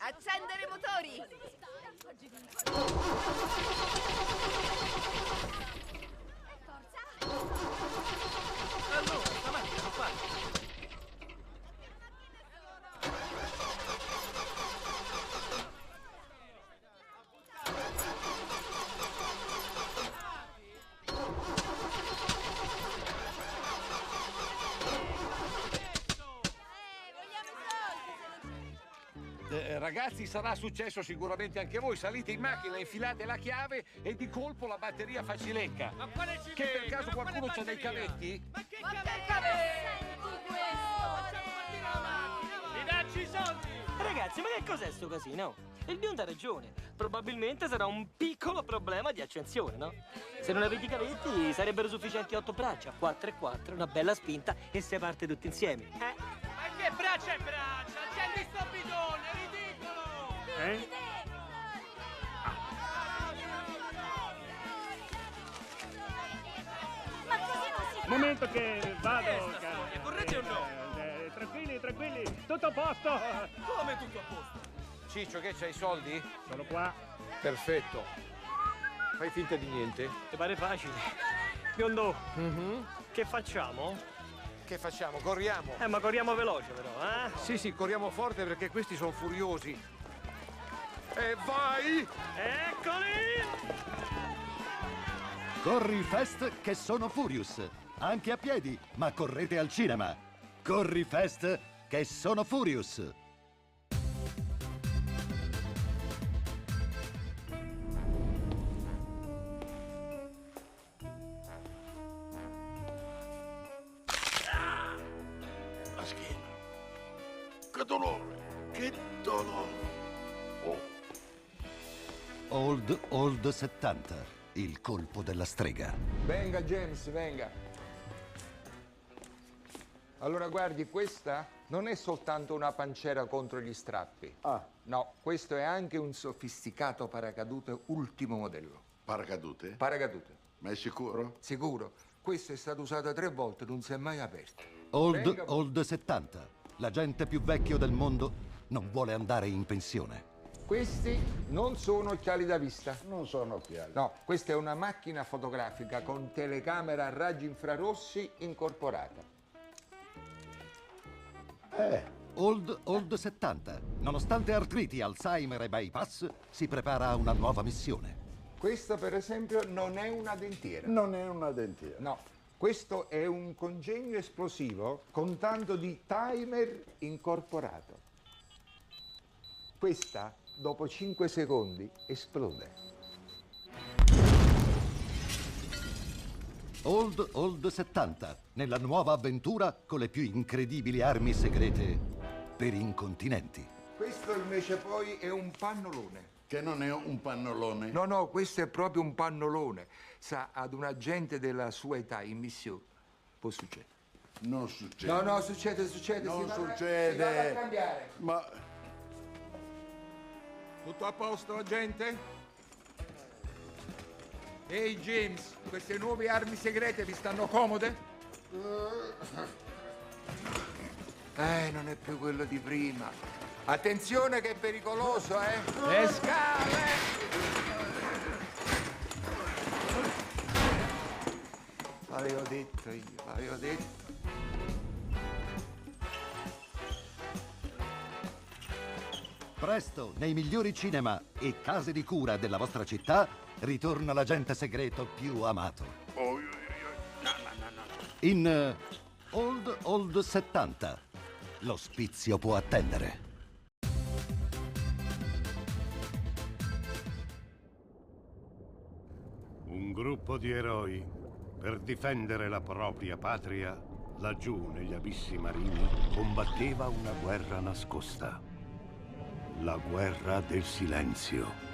Speaker 10: Accendere i motori!
Speaker 3: Ragazzi, sarà successo sicuramente anche a voi. Salite in macchina, infilate la chiave e di colpo la batteria fa cilecca.
Speaker 11: Ma quale cilecca?
Speaker 3: Che per caso
Speaker 11: Ma quale
Speaker 3: qualcuno c'ha dei
Speaker 11: batteria?
Speaker 3: cavetti?
Speaker 11: Ma che mi dacci i soldi!
Speaker 21: Ragazzi, ma che cos'è sto casino? Il biondo ha ragione. Probabilmente sarà un piccolo problema di accensione, no? Se non avete i cavetti sarebbero sufficienti 8 braccia, 4 e 4, una bella spinta e si parte tutti insieme.
Speaker 11: Ma che braccia e braccia? Accendi sto bidone, è ridicolo!
Speaker 12: Momento che vado, caro.
Speaker 11: Correte o no?
Speaker 12: Tranquilli, tranquilli, tutto a posto.
Speaker 11: Come tutto a posto?
Speaker 3: Ciccio, che c'hai i soldi?
Speaker 12: Sono qua.
Speaker 3: Perfetto. Fai finta di niente.
Speaker 21: Ti pare facile? Biondo, che facciamo?
Speaker 3: Che facciamo? Corriamo?
Speaker 21: Ma corriamo veloce però, eh?
Speaker 3: Sì, sì, corriamo forte perché questi sono furiosi. E vai!
Speaker 21: Eccoli!
Speaker 14: Corri Fest che sono Furious. Anche a piedi, ma correte al cinema. Corri Fest che sono Furious.
Speaker 18: La schiena. Che dolore, che dolore.
Speaker 14: Old 70. Il colpo della strega.
Speaker 4: Venga James, venga. Allora guardi, questa non è soltanto una pancera contro gli strappi. No, questo è anche un sofisticato paracadute ultimo modello.
Speaker 18: Paracadute?
Speaker 4: Paracadute.
Speaker 18: Ma è sicuro?
Speaker 4: Sicuro. Questo è stato usato 3 volte, non si è mai aperto.
Speaker 14: Old 70. L'agente più vecchio del mondo non vuole andare in pensione.
Speaker 4: Questi non sono occhiali da vista.
Speaker 18: Non sono occhiali.
Speaker 4: No, questa è una macchina fotografica con telecamera a raggi infrarossi incorporata.
Speaker 14: Old 70. Nonostante artriti, Alzheimer e bypass, si prepara a una nuova missione.
Speaker 4: Questa, per esempio, non è una dentiera.
Speaker 18: Non è una dentiera.
Speaker 4: No, questo è un congegno esplosivo con tanto di timer incorporato. Questa, dopo 5 secondi, esplode.
Speaker 14: Old 70. Nella nuova avventura con le più incredibili armi segrete per incontinenti.
Speaker 4: Questo invece poi è un pannolone.
Speaker 18: Che non è un pannolone?
Speaker 4: No, questo è proprio un pannolone. Sa, ad un agente della sua età in missione può succedere.
Speaker 18: Non succede.
Speaker 4: No, succede.
Speaker 18: Non
Speaker 4: Si
Speaker 18: succede.
Speaker 4: va a cambiare.
Speaker 18: Ma...
Speaker 3: Tutto a posto, agente? Ehi, James, queste nuove armi segrete vi stanno comode?
Speaker 4: Non è più quello di prima. Attenzione che è pericoloso, eh?
Speaker 3: Le scale!
Speaker 4: L'avevo detto io, l'avevo detto.
Speaker 14: Presto, nei migliori cinema e case di cura della vostra città, ritorna l'agente segreto più amato. In Old 70, l'ospizio può attendere.
Speaker 6: Un gruppo di eroi, per difendere la propria patria, laggiù negli abissi marini, combatteva una guerra nascosta. La guerra del silenzio.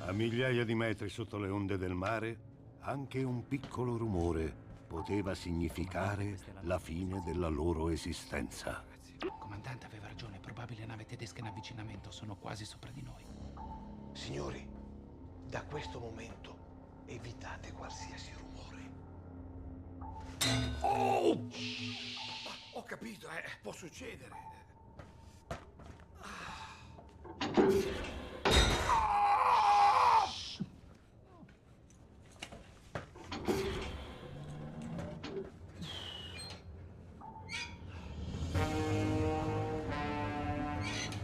Speaker 6: A migliaia di metri sotto le onde del mare, anche un piccolo rumore poteva significare la fine della loro esistenza.
Speaker 15: Il comandante aveva ragione, probabile nave tedesca in avvicinamento, sono quasi sopra di noi.
Speaker 1: Signori, da questo momento evitate qualsiasi rumore.
Speaker 3: Oh! Ho capito, può succedere.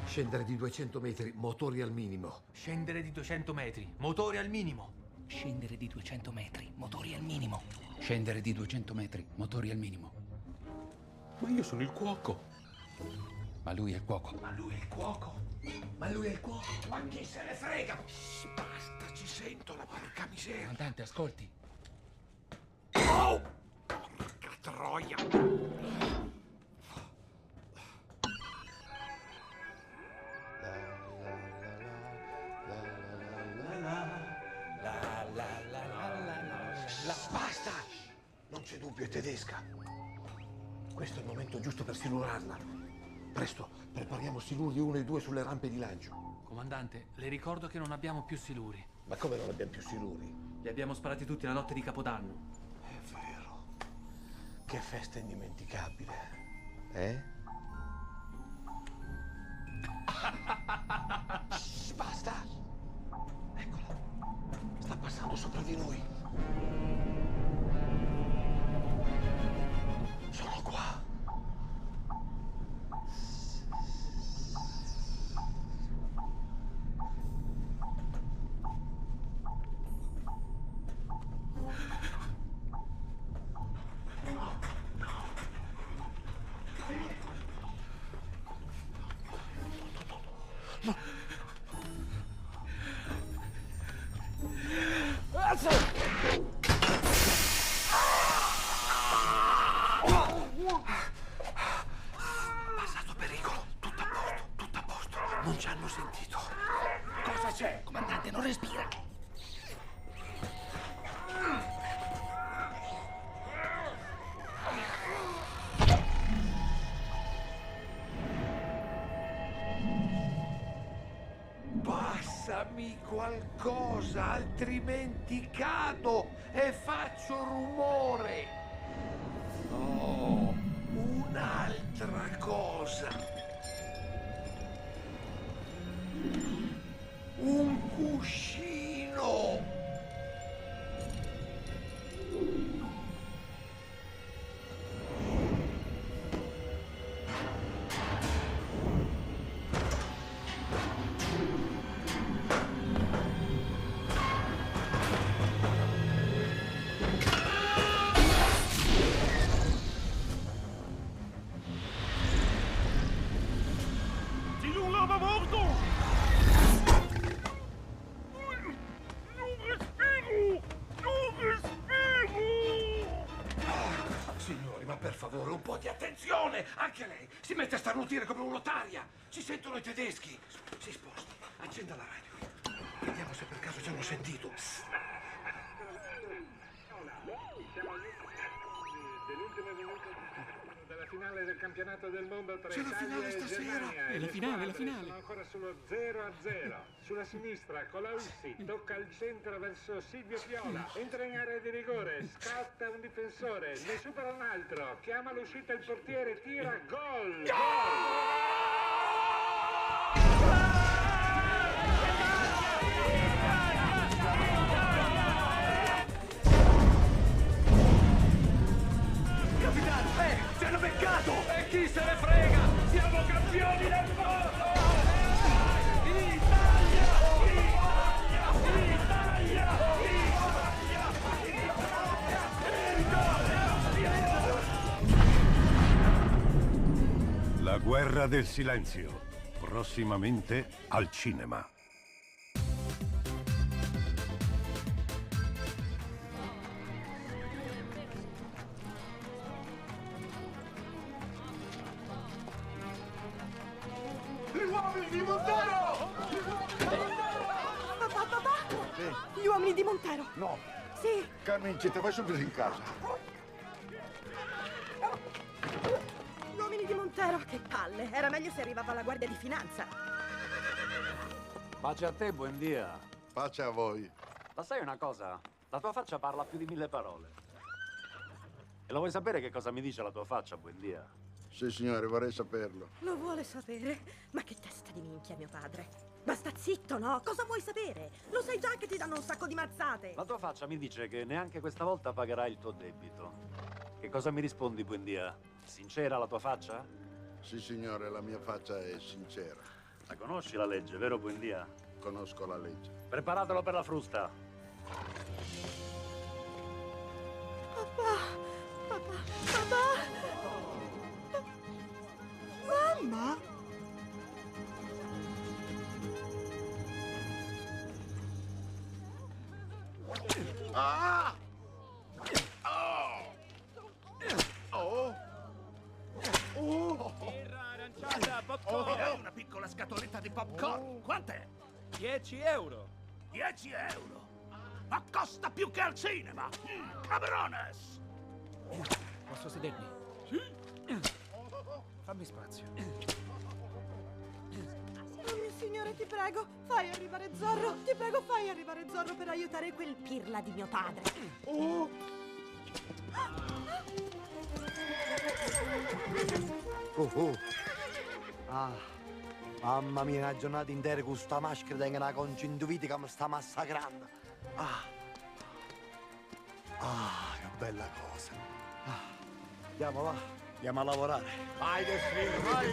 Speaker 3: Scendere di 200 metri, motori al minimo.
Speaker 15: Scendere di 200 metri, motori al minimo. Scendere di 200 metri, motori al minimo. Scendere di 200 metri, motori al minimo.
Speaker 11: Ma io sono il cuoco.
Speaker 15: Ma lui è il cuoco.
Speaker 1: Ma lui è il cuoco? Ma lui è il cuoco? Ma chi se ne frega? Shh, basta, ci sento la porca miseria.
Speaker 15: Comandante, ascolti.
Speaker 1: Oh! Porca troia! Basta! Non c'è dubbio, è tedesca. Questo è il momento giusto per silurarla. Presto, prepariamo siluri 1 e 2 sulle rampe di lancio.
Speaker 15: Comandante, le ricordo che non abbiamo più siluri.
Speaker 1: Ma come non abbiamo più siluri?
Speaker 15: Li abbiamo sparati tutti la notte di Capodanno.
Speaker 1: È vero. Che festa indimenticabile. Eh? Shh, basta! Eccola. Sta passando sopra di noi. Sono qua. Passato pericolo, tutto a posto, tutto a posto. Non ci hanno sentito. Cosa c'è?
Speaker 15: Comandante, non respira.
Speaker 1: Passami qualcosa, altrimenti cado e faccio rumore. Oh, un'altra cosa. Un cuscino. Signori, ma per favore, un po' di attenzione! Anche lei si mette a starnutire come un'otaria! Ci sentono i tedeschi! Si sposti, accenda la radio. Vediamo se per caso ci hanno sentito.
Speaker 22: Della finale del campionato del mondo tra
Speaker 1: C'è la
Speaker 22: Italia
Speaker 1: finale
Speaker 22: e
Speaker 1: stasera.
Speaker 22: Germania.
Speaker 15: È la
Speaker 22: Le
Speaker 15: finale, la
Speaker 22: squadre
Speaker 15: finale.
Speaker 22: Sono ancora sullo 0-0. Sulla sinistra Colaussi tocca il centro verso Silvio Piola. Entra in area di rigore, scatta un difensore, ne supera un altro, chiama l'uscita il portiere, tira, gol!
Speaker 1: Capitano, ci hanno beccato! E chi se ne frega? Siamo campioni del mondo! Italia! Italia! Italia!
Speaker 6: La guerra del silenzio, prossimamente al cinema.
Speaker 10: Gli uomini di Montero!
Speaker 5: Papà? Gli uomini di Montero?
Speaker 2: No.
Speaker 5: Sì.
Speaker 2: Carmencetta, vai subito in casa.
Speaker 5: Gli uomini di Montero, che palle. Era meglio se arrivava la guardia di finanza.
Speaker 11: Pace a te, Buendia.
Speaker 2: Pace a voi.
Speaker 11: Ma sai una cosa? La tua faccia parla più di 1000 parole. E lo vuoi sapere che cosa mi dice la tua faccia, Buendia?
Speaker 2: Sì, signore, vorrei saperlo.
Speaker 5: Lo vuole sapere? Ma che testa di minchia, mio padre. Ma sta zitto, no? Cosa vuoi sapere? Lo sai già che ti danno un sacco di mazzate.
Speaker 11: La tua faccia mi dice che neanche questa volta pagherai il tuo debito. Che cosa mi rispondi, Buendia? Sincera la tua faccia?
Speaker 2: Sì, signore, la mia faccia è sincera.
Speaker 11: La conosci la legge, vero, Buendia?
Speaker 2: Conosco la legge.
Speaker 11: Preparatelo per la frusta.
Speaker 5: Papà! Mamma!
Speaker 18: Ah!
Speaker 16: Birra aranciata, popcorn.
Speaker 1: È una piccola scatoletta di popcorn. Quant'è?
Speaker 16: 10 euro.
Speaker 1: 10 euro. Ma costa più che al cinema. Cabrones!
Speaker 15: Posso sedermi?
Speaker 1: Sì.
Speaker 15: Fammi spazio.
Speaker 5: Oh mio signore, ti prego, fai arrivare Zorro. Ti prego, fai arrivare Zorro per aiutare quel pirla di mio padre.
Speaker 17: Ah, mamma mia, una giornata intera con sta maschera tengo una congiuntivite che mi sta massacrando. Che bella cosa. Andiamo, va. Andiamo a lavorare. Vai, che sfiga, vai!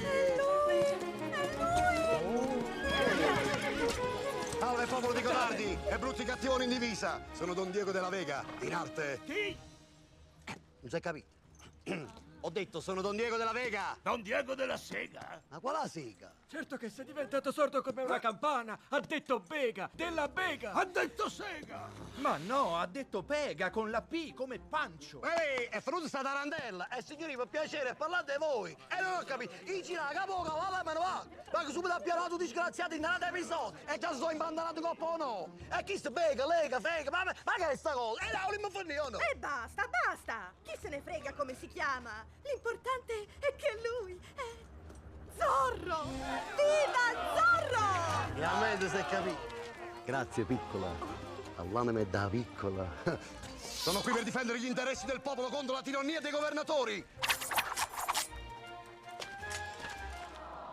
Speaker 17: Salve, popolo di codardi e brutti cattivoni in divisa. Sono Don Diego della Vega, in arte.
Speaker 1: Chi?
Speaker 17: Non si è capito. Ho detto, sono Don Diego della Vega.
Speaker 1: Don Diego della Sega?
Speaker 17: Ma quale sega?
Speaker 16: Certo che sei diventato sordo come una campana. Ha detto Bega, della Bega.
Speaker 1: Ha detto Sega.
Speaker 16: Ma no, ha detto Pega con la P come Pancio.
Speaker 17: Ehi, è venuta sta tarantella. Signori, per piacere, parlate voi. E non ho capito. In Cina, capo, cavallo e manovale. Ma che subito ha pianato disgraziato in tanti episodi. E già sto imbandanato coppa o no? E chi sta Bega, lega, fega? Ma che è sta cosa? E là, non mi fanno io, no?
Speaker 5: E basta, basta! Chi se ne frega come si chiama? L'importante è che lui è Zorro! Viva Zorro!
Speaker 17: Finalmente si è capito. Grazie, piccola. All'anima è da piccola. Sono qui per difendere gli interessi del popolo contro la tirannia dei governatori.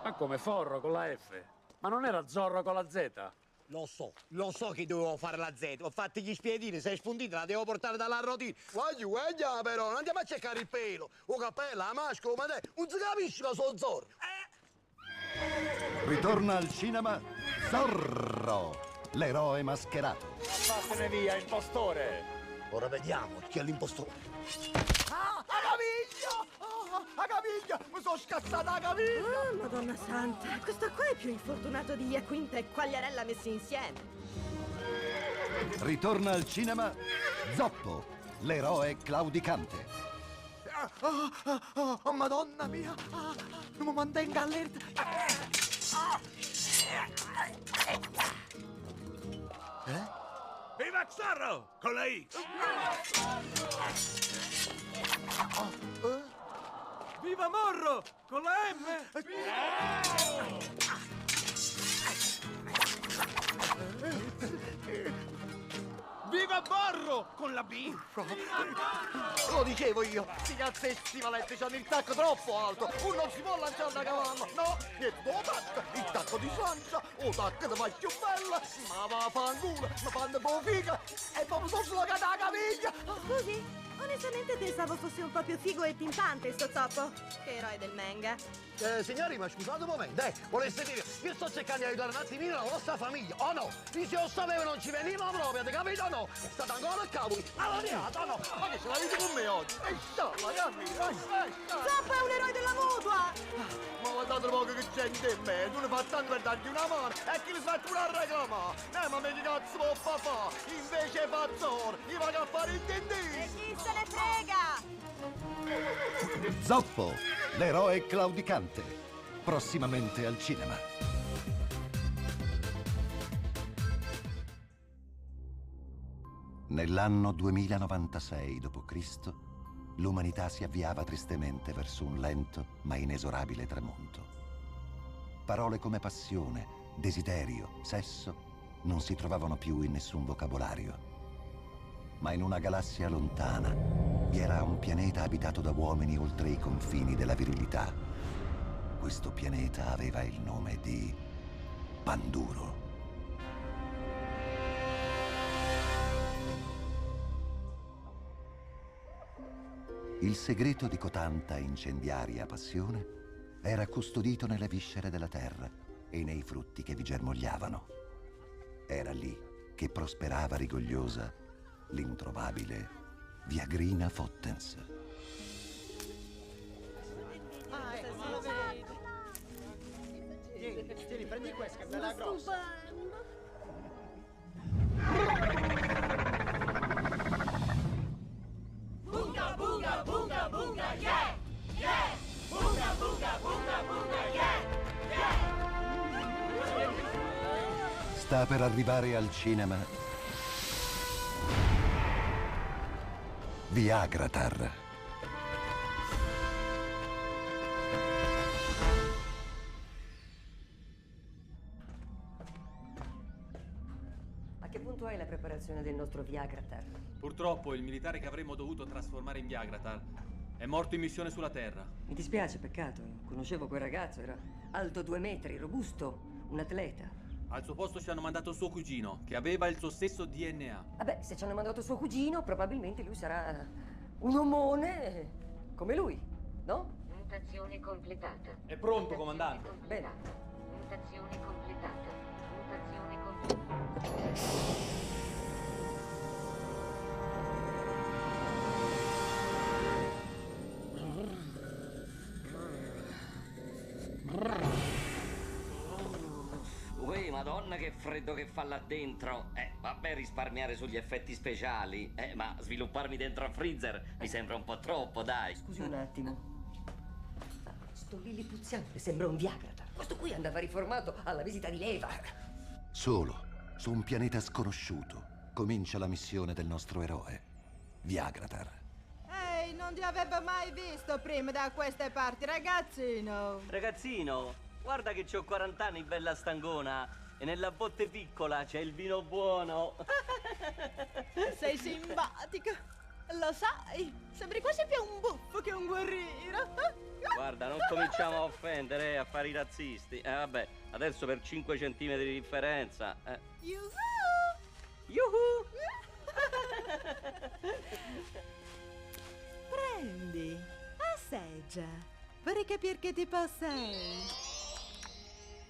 Speaker 11: Ma come Forro con la F? Ma non era Zorro con la Z?
Speaker 17: Lo so che dovevo fare la Z. Ho fatto gli spiedini, sei spuntita, la devo portare dalla rotina. Guarda, però, non andiamo a cercare il pelo. O cappello, la maschera, ma te, non si capisce che sono Zorro.
Speaker 14: Ritorna al cinema Zorro, l'eroe mascherato.
Speaker 11: Vattene via, impostore!
Speaker 17: Ora vediamo chi è l'impostore.
Speaker 16: La caviglia! Mi sono scassata la caviglia!
Speaker 5: Oh, Madonna Santa, questo qua è più infortunato di Iaquinta e Quagliarella messi insieme.
Speaker 14: Ritorna al cinema Zoppo, l'eroe claudicante.
Speaker 16: Oh, Madonna mia! Non mi mantenga allerta!
Speaker 1: Viva Zorro! Con la I!
Speaker 16: Viva Morro! Con la M! Viva Borro! Con la B!
Speaker 17: Lo dicevo io, sti cazzetti valetti c'hanno il tacco troppo alto, non si può lanciare da cavallo, no, niente, il tacco di Sanza, o tacco di più bella, ma va a fanculo, ma fanno un po' figa, e proprio sotto sulla caviglia.
Speaker 5: Scusi? Onestamente pensavo fosse un po' più figo e pimpante sto topo. Che eroe del manga.
Speaker 17: Signori, ma scusate un momento, voleste dire, io sto cercando di aiutare un attimino la vostra famiglia, o no? Se io sapevo non ci veniva proprio, avete capito o no? È stata ancora a cavoli, all'ariata o no? Ma che ce l'avete con me oggi?
Speaker 5: Zoppo è un eroe della mutua!
Speaker 17: Ma guardate poco che gente in me, tu ne fai tanto per dargli una mano, e chi li fa pure a reclamare? Ma che cazzo può fa? Invece fa Zorro, gli va a fare il dentista!
Speaker 5: E chi se ne frega?
Speaker 14: Zoppo, l'eroe claudicante, prossimamente al cinema. Nell'anno 2096 d.C., l'umanità si avviava tristemente verso un lento ma inesorabile tramonto. Parole come passione, desiderio, sesso non si trovavano più in nessun vocabolario. Ma in una galassia lontana vi era un pianeta abitato da uomini oltre i confini della virilità. Questo pianeta aveva il nome di Panduro. Il segreto di cotanta incendiaria passione era custodito nelle viscere della terra e nei frutti che vi germogliavano. Era lì che prosperava rigogliosa l'introvabile Viagrina Fottens.
Speaker 17: Tieni, prendi questa che è bella grossa.
Speaker 14: sta per arrivare al cinema Viagratar.
Speaker 7: A che punto è la preparazione del nostro Viagratar?
Speaker 13: Purtroppo il militare che avremmo dovuto trasformare in Viagratar è morto in missione sulla Terra.
Speaker 7: Mi dispiace, peccato. Conoscevo quel ragazzo, era alto 2 metri, robusto, un atleta.
Speaker 13: Al suo posto ci hanno mandato suo cugino, che aveva il suo stesso DNA.
Speaker 7: Vabbè, se ci hanno mandato suo cugino, probabilmente lui sarà un omone come lui, no?
Speaker 23: Mutazione completata.
Speaker 13: È pronto, comandante.
Speaker 7: Bene.
Speaker 23: Mutazione completata. Mutazione completata.
Speaker 24: Uè, madonna che freddo che fa là dentro. Vabbè risparmiare sugli effetti speciali. Ma svilupparmi dentro al freezer mi sembra un po' troppo, dai.
Speaker 7: Scusi un attimo. Sto lilipuziante sembra un Viagratar. Questo qui andava riformato alla visita di leva.
Speaker 14: Solo su un pianeta sconosciuto comincia la missione del nostro eroe, Viagratar.
Speaker 5: Ehi, non ti avevo mai visto prima da queste parti, ragazzino.
Speaker 24: Ragazzino, guarda che c'ho 40 anni, bella stangona. E nella botte piccola c'è il vino buono.
Speaker 5: Sei simpatico. Lo sai, sembri quasi più un buffo che un guerriero.
Speaker 24: Guarda, non cominciamo a offendere, a fare i razzisti. Vabbè, adesso per 5 centimetri di differenza.
Speaker 5: Yuhu!
Speaker 24: Yuhu!
Speaker 5: Prendi, assaggia. Vorrei capire che tipo sei.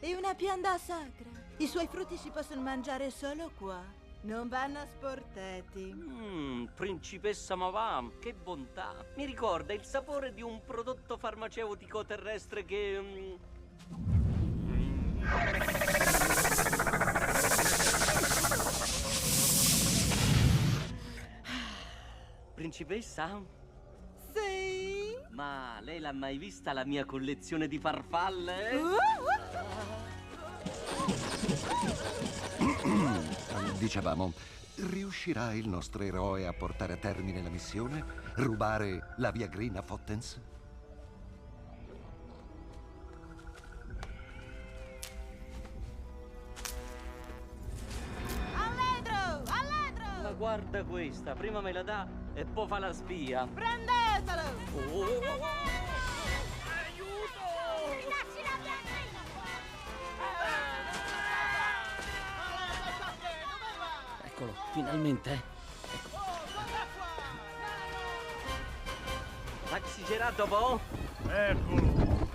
Speaker 5: È una pianta sacra. I suoi frutti si possono mangiare solo qua. Non vanno asportati.
Speaker 24: Principessa Mavam, che bontà. Mi ricorda il sapore di un prodotto farmaceutico terrestre che... Principessa?
Speaker 5: Sì?
Speaker 24: Ma lei l'ha mai vista la mia collezione di farfalle?
Speaker 14: Dicevamo, riuscirà il nostro eroe a portare a termine la missione? Rubare la Viagrina Fottens?
Speaker 5: Allegro! Allegro!
Speaker 24: Ma guarda questa, prima me la dà e poi fa la spia.
Speaker 5: Prendetelo!
Speaker 24: Eccolo, finalmente. Taxi Ceratopo?
Speaker 12: Eccolo.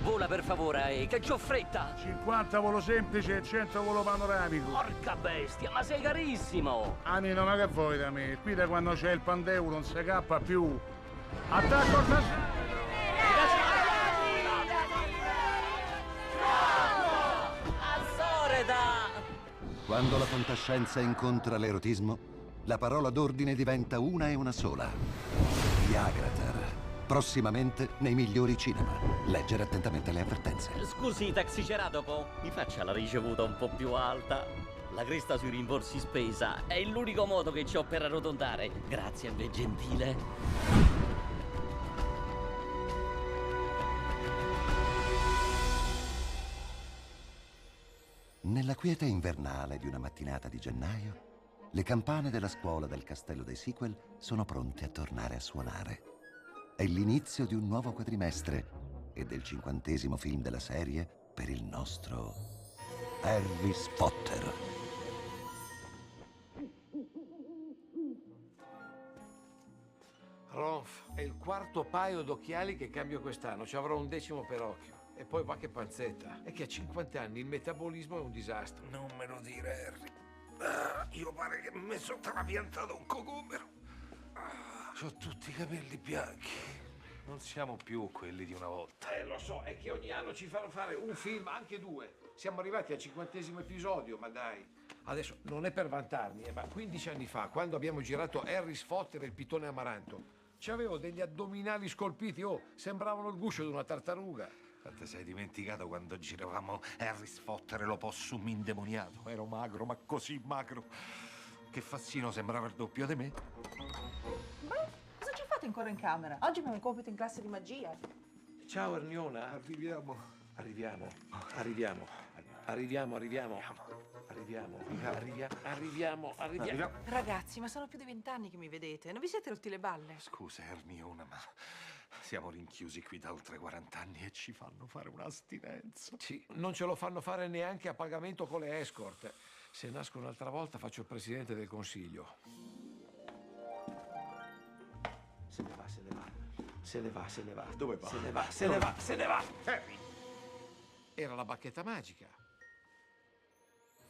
Speaker 24: Vola per favore, che c'ho fretta.
Speaker 12: 50 volo semplice e 100 volo panoramico.
Speaker 24: Porca bestia, ma sei carissimo.
Speaker 12: Anino, ma che vuoi da me? Qui da quando c'è il Pandeu non si cappa più. Attacco al tassello!
Speaker 14: Quando la fantascienza incontra l'erotismo, la parola d'ordine diventa una e una sola. Viagratar. Prossimamente nei migliori cinema. Leggere attentamente le avvertenze.
Speaker 24: Scusi, Taxi Ceratopo, mi faccia la ricevuta un po' più alta. La cresta sui rimborsi spesa è l'unico modo che ho per arrotondare. Grazie, a me gentile.
Speaker 14: Nella quiete invernale di una mattinata di gennaio, le campane della scuola del Castello dei Sequel sono pronte a tornare a suonare. È l'inizio di un nuovo quadrimestre e del 50° film della serie per il nostro Harris Potter.
Speaker 3: Ronf, è il 4º paio d'occhiali che cambio quest'anno, ci avrò un 10° per occhio. E poi va che panzetta. È che a 50 anni il metabolismo è un disastro.
Speaker 1: Non me lo dire, Harry. Io pare che mi sono trapiantato un cocomero.
Speaker 3: Ho tutti i capelli bianchi. Non siamo più quelli di una volta. Lo so, è che ogni anno ci fanno fare un film, anche 2. Siamo arrivati al 50° episodio, ma dai. Adesso non è per vantarmi, ma 15 anni fa, quando abbiamo girato Harris Potter e il pitone amaranto, c'avevo degli addominali scolpiti, oh, sembravano il guscio di una tartaruga. Ma ti sei dimenticato quando giravamo Harris Fotter e lo possum indemoniato? Ero magro, ma così magro, che Fassino sembrava il doppio di me.
Speaker 8: Beh, cosa ci fate ancora in camera? Oggi abbiamo un compito in classe di magia.
Speaker 3: Ciao Erniona. Arriviamo.
Speaker 8: Ragazzi, ma sono più di 20 anni che mi vedete. Non vi siete rotti le balle?
Speaker 3: Scusa Erniona, ma siamo rinchiusi qui da oltre 40 anni e ci fanno fare un'astinenza. Sì, non ce lo fanno fare neanche a pagamento con le escort. Se nasco un'altra volta faccio il presidente del consiglio. Se ne va. Dove va? Se ne va. Harry! Era la bacchetta magica.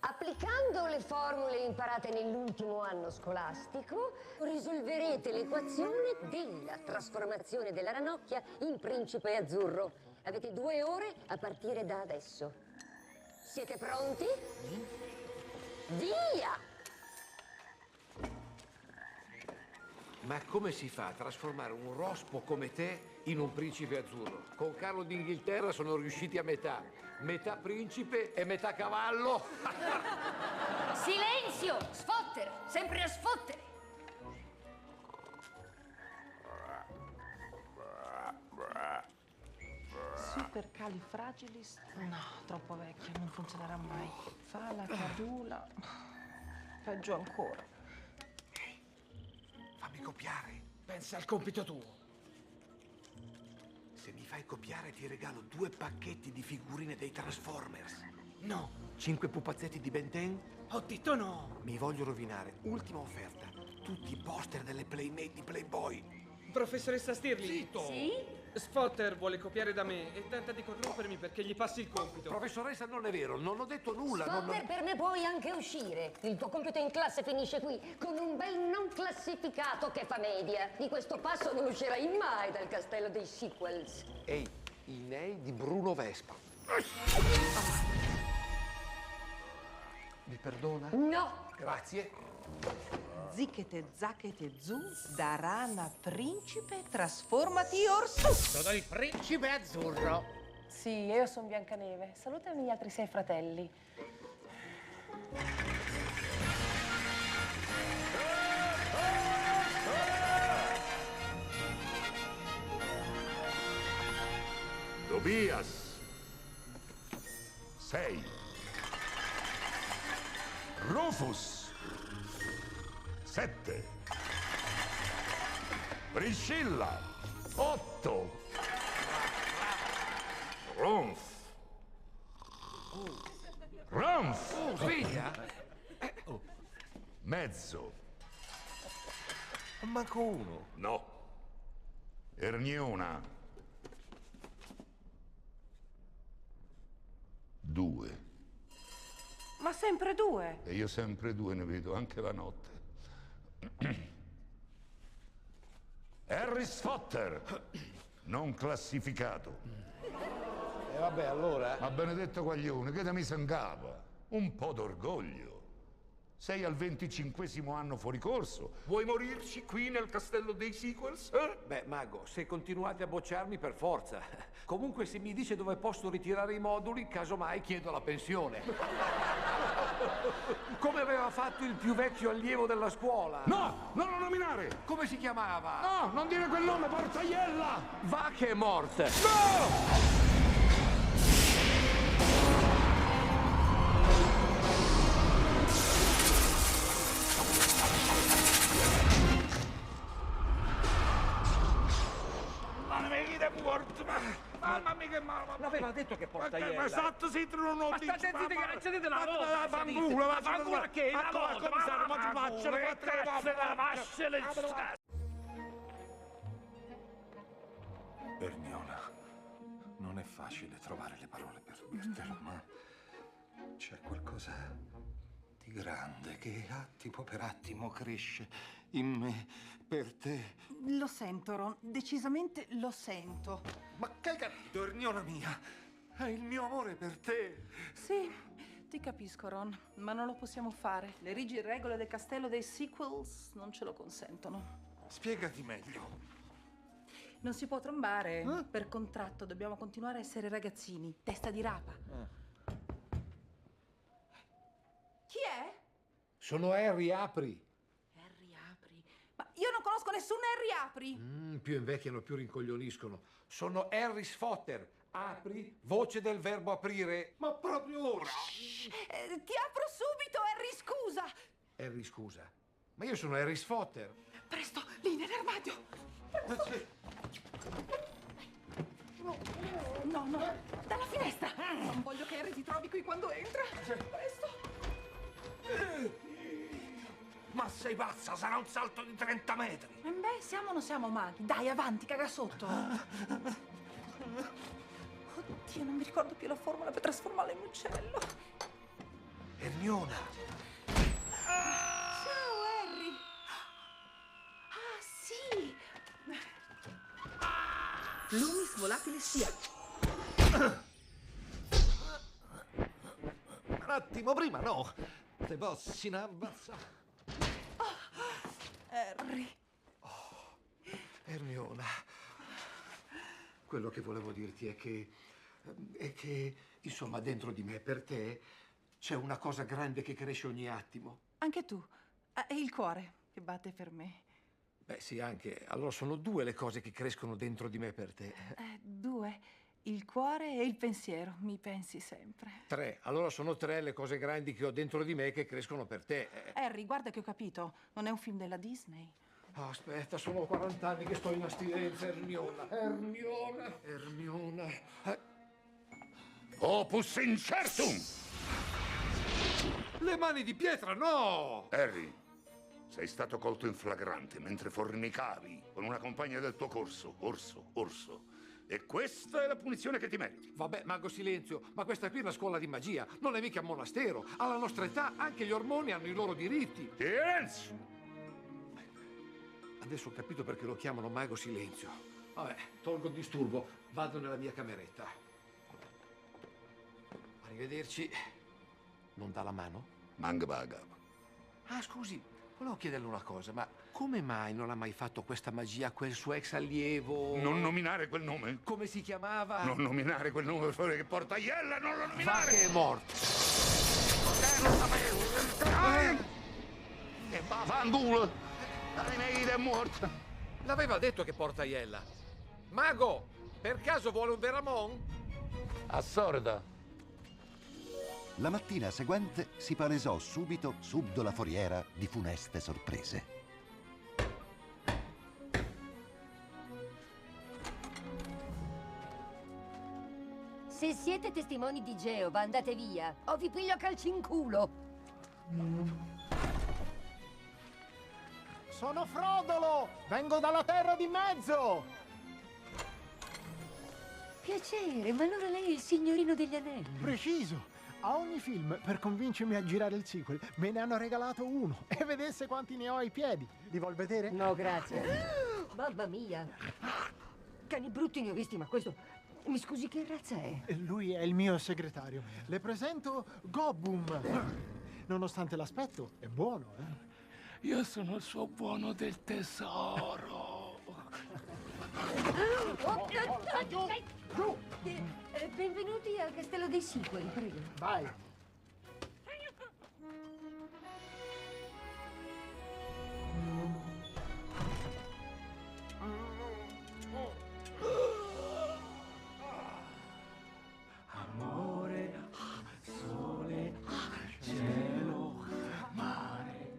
Speaker 9: Applicando le formule imparate nell'ultimo anno scolastico, risolverete l'equazione della trasformazione della ranocchia in principe azzurro. Avete 2 ore a partire da adesso. Siete pronti? Via!
Speaker 3: Ma come si fa a trasformare un rospo come te in un principe azzurro? Con Carlo d'Inghilterra sono riusciti a metà. Metà principe e metà cavallo.
Speaker 9: Silenzio! Sfottere! Sempre a sfottere!
Speaker 8: Supercalifragilis? No, troppo vecchia, non funzionerà mai. Fa la carula. Peggio ancora.
Speaker 3: Fammi copiare. Pensa al compito tuo. Se mi fai copiare ti regalo 2 pacchetti di figurine dei Transformers.
Speaker 16: No.
Speaker 3: 5 pupazzetti di Ben 10.
Speaker 16: Ho detto no.
Speaker 3: Mi voglio rovinare. Ultima offerta. Tutti i poster delle Playmate di Playboy.
Speaker 16: Professoressa Stirling.
Speaker 3: Zitto!
Speaker 9: Sì?
Speaker 16: Spotter vuole copiare da me e tenta di corrompermi perché gli passi il compito.
Speaker 3: Professoressa, non è vero, non ho detto nulla.
Speaker 9: Spotter, per me puoi anche uscire. Il tuo compito in classe finisce qui, con un bel non classificato che fa media. Di questo passo non uscirai mai dal castello dei sequels.
Speaker 3: Ehi, i nei di Bruno Vespa. Mi perdona?
Speaker 9: No!
Speaker 3: Grazie.
Speaker 8: Zichete, zacchete, zu, da rana principe, trasformati orsù.
Speaker 12: Sono il principe azzurro.
Speaker 8: Sì, io sono Biancaneve. Salutami gli altri 6 fratelli.
Speaker 2: Tobias. 6. Rufus. 7. Priscilla. 8. Ronf.
Speaker 3: Sveglia?
Speaker 2: Mezzo.
Speaker 3: Manco uno.
Speaker 2: No. Erniona. 2.
Speaker 8: Ma sempre 2.
Speaker 2: E io sempre 2 ne vedo anche la notte. Harris Fotter, non classificato.
Speaker 3: E vabbè, allora.
Speaker 2: Ma benedetto Guaglione, che da mi sangava. Un po' d'orgoglio. Sei al 25° anno fuori corso. Vuoi morirci qui nel castello dei sequels?
Speaker 3: Beh, Mago, se continuate a bocciarmi per forza. Comunque, se mi dice dove posso ritirare i moduli, casomai chiedo la pensione. Come aveva fatto il più vecchio allievo della scuola.
Speaker 2: No, non lo nominare!
Speaker 3: Come si chiamava?
Speaker 2: No, non dire quel nome, portaiella!
Speaker 3: Va che è morte!
Speaker 2: No!
Speaker 1: Mamma mia che male!
Speaker 3: L'aveva detto che portaiella.
Speaker 1: Ma esatto, si non
Speaker 3: Ma state zitti che accendete la voce!
Speaker 1: Fanculo che una volta! Ma ti faccio le cazzo la mascia le
Speaker 3: Erniona, non è facile trovare le parole per dirtelo, ma c'è qualcosa di grande che attimo per attimo cresce in me per te.
Speaker 8: Lo sento, Ron. Decisamente lo sento.
Speaker 3: Ma che hai capito, Erniona mia? È il mio amore per te.
Speaker 8: Sì, ti capisco, Ron, ma non lo possiamo fare. Le rigide regole del castello dei sequels non ce lo consentono.
Speaker 3: Spiegati meglio.
Speaker 8: Non si può trombare. Per contratto dobbiamo continuare a essere ragazzini. Testa di rapa. Chi è?
Speaker 3: Sono Harry Apri.
Speaker 8: Harry Apri. Ma io non conosco nessun Harry Apri.
Speaker 3: Più invecchiano, più rincoglioniscono. Sono Harry Sfotter. Apri, voce del verbo aprire. Ma proprio ora.
Speaker 8: Ti apro subito, Harry, scusa.
Speaker 3: Harry, scusa. Ma io sono Harry Sfotter.
Speaker 8: Presto, lì nell'armadio. No, dalla finestra. Non voglio che Harry ti trovi qui quando entra. Presto.
Speaker 1: Ma sei pazza, sarà un salto di 30 metri.
Speaker 8: Beh, siamo o non siamo maghi? Dai, avanti, caga sotto. Oddio, non mi ricordo più la formula per trasformarla in uccello.
Speaker 1: Hermiona.
Speaker 8: Ciao, Harry. Ah, sì. Lumis volatile sia.
Speaker 1: Un attimo prima, no. Te possi abbassa.
Speaker 8: Harry.
Speaker 3: Hermiona, quello che volevo dirti è che, insomma, dentro di me, per te, c'è una cosa grande che cresce ogni attimo.
Speaker 8: Anche tu. E il cuore che batte per me.
Speaker 3: Beh, sì, anche. Allora sono due le cose che crescono dentro di me per te.
Speaker 8: Due. Il cuore e il pensiero. Mi pensi sempre.
Speaker 3: Tre. Allora sono tre le cose grandi che ho dentro di me che crescono per te.
Speaker 8: Harry, guarda che ho capito. Non è un film della Disney.
Speaker 3: Oh, aspetta, sono 40 anni che sto in astinenza, Hermiona. Hermiona.
Speaker 18: Opus incertum!
Speaker 3: Le mani di pietra, no!
Speaker 18: Harry, sei stato colto in flagrante mentre fornicavi con una compagna del tuo corso, Orso. E questa è la punizione che ti meriti.
Speaker 3: Vabbè, mago Silenzio, ma questa qui è una scuola di magia, non è mica un monastero. Alla nostra età anche gli ormoni hanno i loro diritti.
Speaker 18: Silenzio!
Speaker 3: Adesso ho capito perché lo chiamano mago Silenzio. Vabbè, tolgo il disturbo, vado nella mia cameretta. Arrivederci. Non dà la mano?
Speaker 18: Mangbaga.
Speaker 3: Ah, scusi, volevo chiederle una cosa, ma come mai non ha mai fatto questa magia quel suo ex allievo?
Speaker 18: Non nominare quel nome.
Speaker 3: Come si chiamava?
Speaker 18: Non nominare quel nome per favore che porta Iella, non lo nominare!
Speaker 3: Va che è morto.
Speaker 18: Lo sapevo! E vaffanculo! La Neide è morta!
Speaker 3: L'aveva detto che porta Iella. Mago, per caso vuole un Veramon?
Speaker 18: Assorda!
Speaker 14: La mattina seguente si palesò subito subdola foriera di funeste sorprese.
Speaker 9: Se siete testimoni di Geova, andate via, o vi piglio a calci in culo.
Speaker 4: Sono Frodolo! Vengo dalla Terra di Mezzo!
Speaker 9: Piacere, ma allora lei è il signorino degli anelli.
Speaker 4: Preciso! A ogni film, per convincermi a girare il sequel, me ne hanno regalato uno. E vedesse quanti ne ho ai piedi. Li vuol vedere?
Speaker 9: No, grazie. Mamma mia! Cani brutti ne ho visti, ma questo... Mi scusi, che razza è?
Speaker 4: Lui è il mio segretario. Le presento Gobum. Nonostante l'aspetto, è buono, eh?
Speaker 22: Io sono il suo buono del tesoro.
Speaker 4: Giù!
Speaker 9: Benvenuti al Castello dei Sequel, prego.
Speaker 4: Vai.
Speaker 22: Amore, sole, cielo, mare,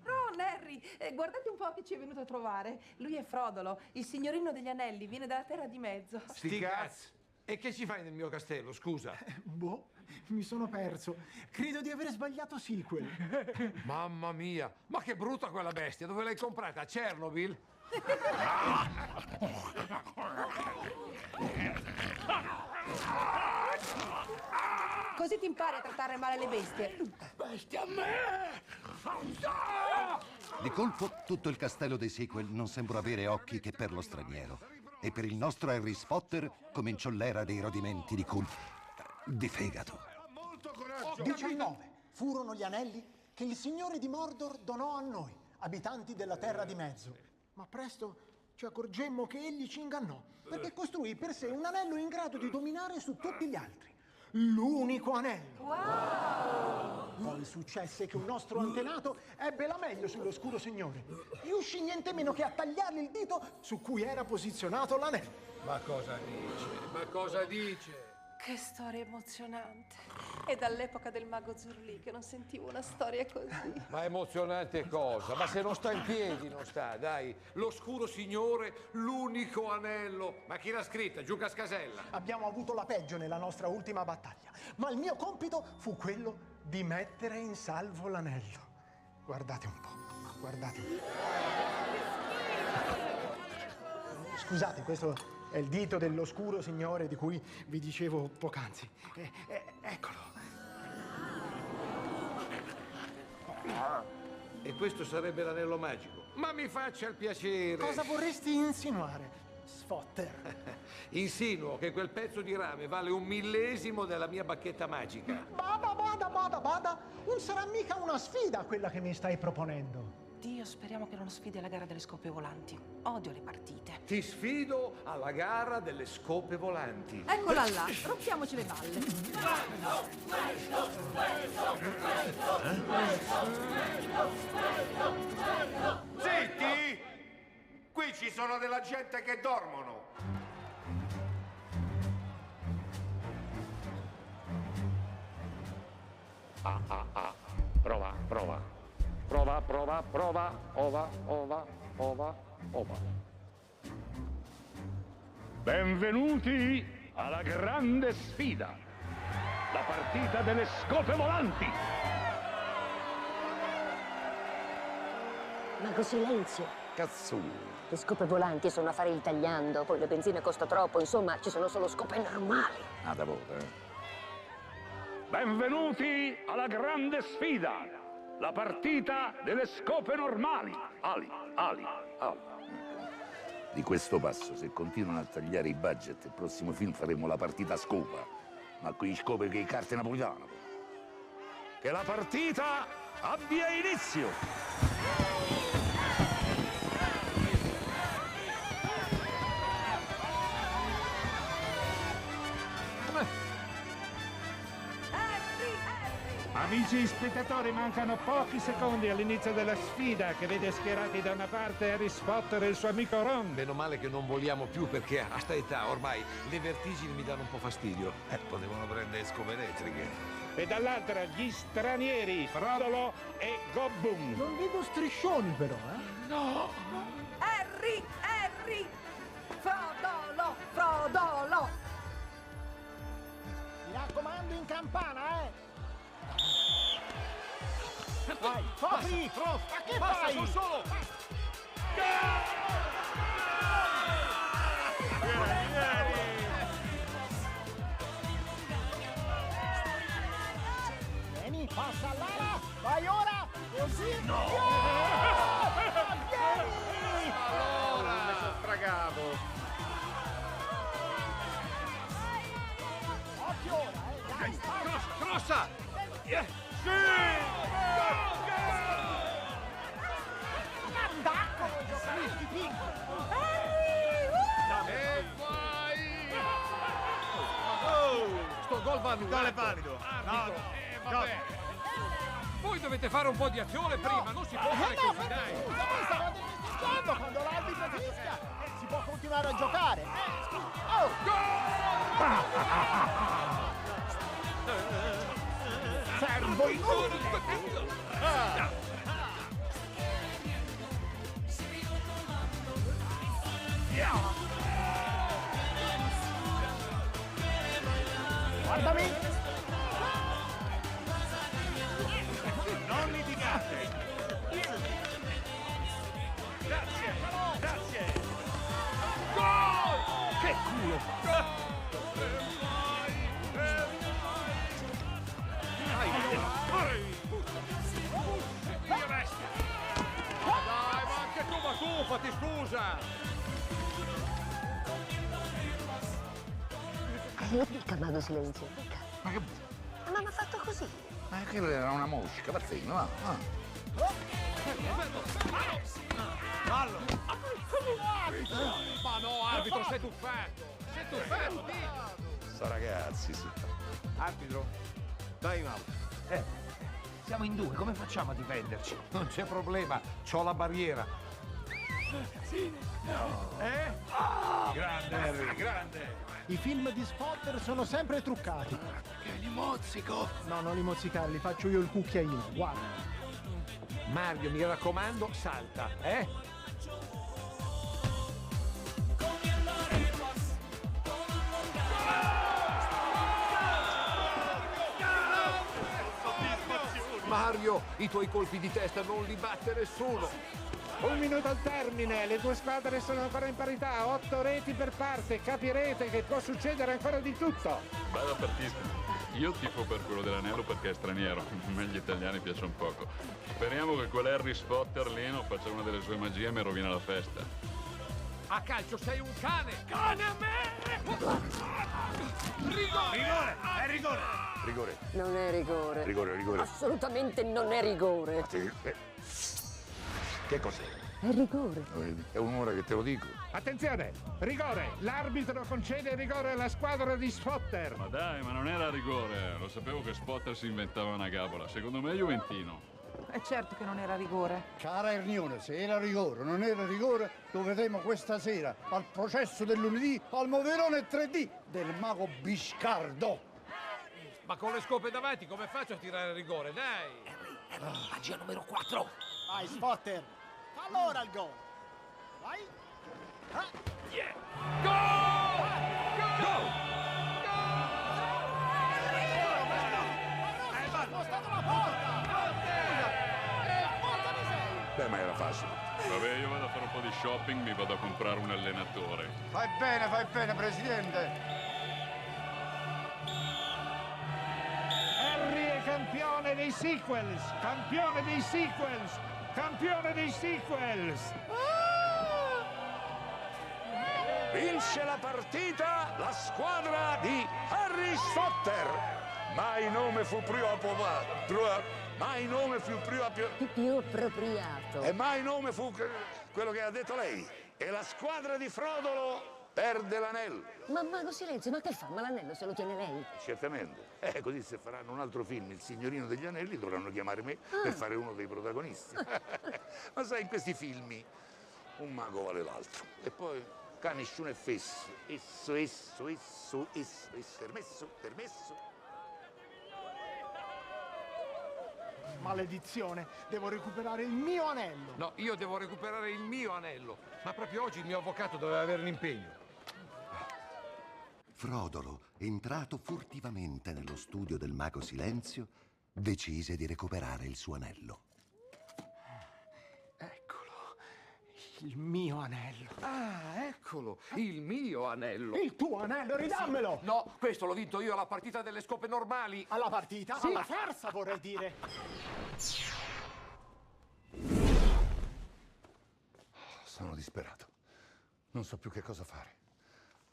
Speaker 8: Ron, Harry, guardate un po' chi ci è venuto a trovare. Lui è Frodolo, il signorino degli anelli, viene dalla Terra di Mezzo.
Speaker 3: Sti cazzi! E che ci fai nel mio castello, scusa?
Speaker 4: Boh, mi sono perso. Credo di aver sbagliato sequel.
Speaker 3: Mamma mia, ma che brutta quella bestia! Dove l'hai comprata? A Chernobyl?
Speaker 8: Così ti impari a trattare male le bestie.
Speaker 22: Bestia a me!
Speaker 14: Di colpo, tutto il castello dei sequel non sembrò avere occhi che per lo straniero. E per il nostro Harry Potter cominciò l'era dei rodimenti di fegato.
Speaker 4: 19. Furono gli anelli? che il Signore di Mordor donò a noi, abitanti della Terra di Mezzo. Ma presto ci accorgemmo che egli ci ingannò, perché costruì per sé un anello in grado di dominare su tutti gli altri. L'unico anello.
Speaker 8: Wow!
Speaker 4: Poi successe che un nostro antenato ebbe la meglio sull'oscuro Signore. Riuscì niente meno che a tagliargli il dito su cui era posizionato l'anello.
Speaker 3: Ma cosa dice? Ma cosa dice?
Speaker 8: Che storia emozionante. È dall'epoca del mago Zurlì che non sentivo una storia così.
Speaker 3: Ma emozionante cosa? Ma se non sta in piedi, non sta, dai. L'oscuro Signore, l'unico anello. Ma chi l'ha scritta? Giuca Scasella.
Speaker 4: Abbiamo avuto la peggio nella nostra ultima battaglia, ma il mio compito fu quello di mettere in salvo l'anello. Guardate un po', guardate. Scusate, questo è il dito dell'oscuro Signore di cui vi dicevo poc'anzi. Eccolo.
Speaker 3: E questo sarebbe l'anello magico. Ma mi faccia il piacere.
Speaker 4: Cosa vorresti insinuare, Sfotter?
Speaker 3: Insinuo che quel pezzo di rame vale 1/1000 della mia bacchetta magica.
Speaker 4: Bada. Non sarà mica una sfida quella che mi stai proponendo.
Speaker 8: Dio, speriamo che non sfidi alla gara delle scope volanti. Odio le partite.
Speaker 3: Ti sfido alla gara delle scope volanti.
Speaker 10: Eccola là, rompiamoci le balle.
Speaker 2: Zitti! Qui ci sono della gente che dormono.
Speaker 12: Prova. Benvenuti alla grande sfida, la partita delle scope volanti.
Speaker 9: Mago Silenzio.
Speaker 14: Cazzo.
Speaker 9: Le scope volanti sono a fare il tagliando, poi la benzina costa troppo, insomma, ci sono solo scope normali.
Speaker 14: Da voto,
Speaker 12: Benvenuti alla grande sfida, la partita delle scope normali. Ali.
Speaker 6: Di questo passo, se continuano a tagliare i budget, il prossimo film faremo la partita scopa. Ma qui scope che carte napoletane.
Speaker 12: Che la partita abbia inizio.
Speaker 19: Amici spettatori, mancano pochi secondi all'inizio della sfida che vede schierati da una parte Harry Potter e il suo amico Ron.
Speaker 3: Meno male che non voliamo più perché a sta età ormai le vertigini mi danno un po' fastidio. Potevano prendere scope elettriche.
Speaker 19: E dall'altra gli stranieri, Frodolo e Gobbum.
Speaker 4: Non vedo striscioni però, eh?
Speaker 8: No! Harry! Frodolo!
Speaker 4: Mi raccomando in campana, eh! Vai, Fopri! Ma che fai?
Speaker 3: Sono solo!
Speaker 4: Vieni, passa all'ala! Vai ora! Così!
Speaker 2: No!
Speaker 4: Vieni!
Speaker 2: Allora! Mi sono stragato!
Speaker 4: Occhio ora, dai!
Speaker 3: Crossa!
Speaker 2: Sì!
Speaker 4: Attacco, giocalisti piccoli!
Speaker 3: E vai! Sto gol va annullato.
Speaker 2: Gol è valido.
Speaker 3: Arbitro. Vabbè. Voi dovete fare un po' di azione prima, non si può fare così, dai.
Speaker 4: Scusa, stavate fischiando quando l'arbitro fischia! Si può continuare a giocare! Servo inutile! Guardami!
Speaker 2: Non litigate! Grazie!
Speaker 3: Gol! Che culo! Dai, ma anche tu, ma tuffati, scusa!
Speaker 9: Lo dica, Mago Silenzio, dica.
Speaker 6: Ma che...
Speaker 9: Ma mi ha fatto così.
Speaker 6: Ma che quella era una mosca, pazzesco, va.
Speaker 3: Fallo! Ma no, arbitro, sei tuffato! Sei tuffato,
Speaker 6: Sta ragazzi, sì.
Speaker 3: Arbitro, time out. Siamo in due, come facciamo a difenderci? Non c'è problema, c'ho la barriera. Grande, Harry, grande!
Speaker 4: I film di Spotter sono sempre truccati.
Speaker 6: Che li mozzico!
Speaker 4: No, non li mozzicarli, faccio io il cucchiaino, guarda.
Speaker 3: Mario, mi raccomando, salta, Mario, i tuoi colpi di testa non li batte nessuno.
Speaker 19: 1 minuto al termine, le due squadre sono ancora in parità, 8 reti per parte, capirete che può succedere ancora di tutto.
Speaker 11: Bella partita. Io tifo per quello dell'anello perché è straniero, a me gli italiani piacciono poco. Speriamo che quell'Harry Spotter lì non faccia una delle sue magie e mi rovina la festa.
Speaker 3: A calcio sei un cane! Cane a me! Rigore!
Speaker 6: Rigore! È rigore! Rigore.
Speaker 9: Non è rigore.
Speaker 6: Rigore.
Speaker 9: Assolutamente non è rigore.
Speaker 6: Che cos'è?
Speaker 9: È rigore.
Speaker 6: È un'ora che te lo dico.
Speaker 19: Attenzione, rigore! L'arbitro concede il rigore alla squadra di Spotter.
Speaker 11: Ma dai, ma non era rigore. Lo sapevo che Spotter si inventava una gabola. Secondo me è Juventino.
Speaker 8: È certo che non era rigore.
Speaker 17: Cara Ernione, se era rigore o non era rigore, lo vedremo questa sera al processo del lunedì al moverone 3D del mago Biscardo.
Speaker 3: Ma con le scope davanti come faccio a tirare il rigore? Dai!
Speaker 16: Harry, magia numero 4.
Speaker 4: Vai, Spotter. Allora il gol. Vai.
Speaker 6: Beh, ma era facile.
Speaker 11: Vabbè, io vado a fare un po' di shopping, mi vado a comprare un allenatore.
Speaker 17: Fai bene, presidente.
Speaker 19: Harry è campione dei sequels! Campione dei sequels! Campione dei sequels!
Speaker 6: Vince la partita la squadra di Harry Spotter. Mai nome fu più mai nome fu
Speaker 9: più appropriato.
Speaker 6: E mai nome fu quello che ha detto lei. E la squadra di Frodolo perde l'anello.
Speaker 9: Ma mago Silenzio, ma che fa? Ma l'anello se lo tiene lei?
Speaker 6: Certamente. Così se faranno un altro film, Il Signorino degli Anelli, dovranno chiamare me per fare uno dei protagonisti. Ma sai, in questi film un mago vale l'altro. E poi nessuno è fesso. Esso. Permesso.
Speaker 4: Maledizione, devo recuperare il mio anello.
Speaker 3: No, io devo recuperare il mio anello. Ma proprio oggi il mio avvocato doveva avere un impegno.
Speaker 14: Frodolo, entrato furtivamente nello studio del mago Silenzio, decise di recuperare il suo anello.
Speaker 4: Eccolo, il mio anello.
Speaker 3: Ah, eccolo, il mio anello.
Speaker 4: Il tuo anello, ridammelo!
Speaker 3: No, questo l'ho vinto io alla partita delle scope normali.
Speaker 4: Alla partita?
Speaker 3: Sì.
Speaker 4: Alla farsa, vorrei dire.
Speaker 6: Sono disperato. Non so più che cosa fare.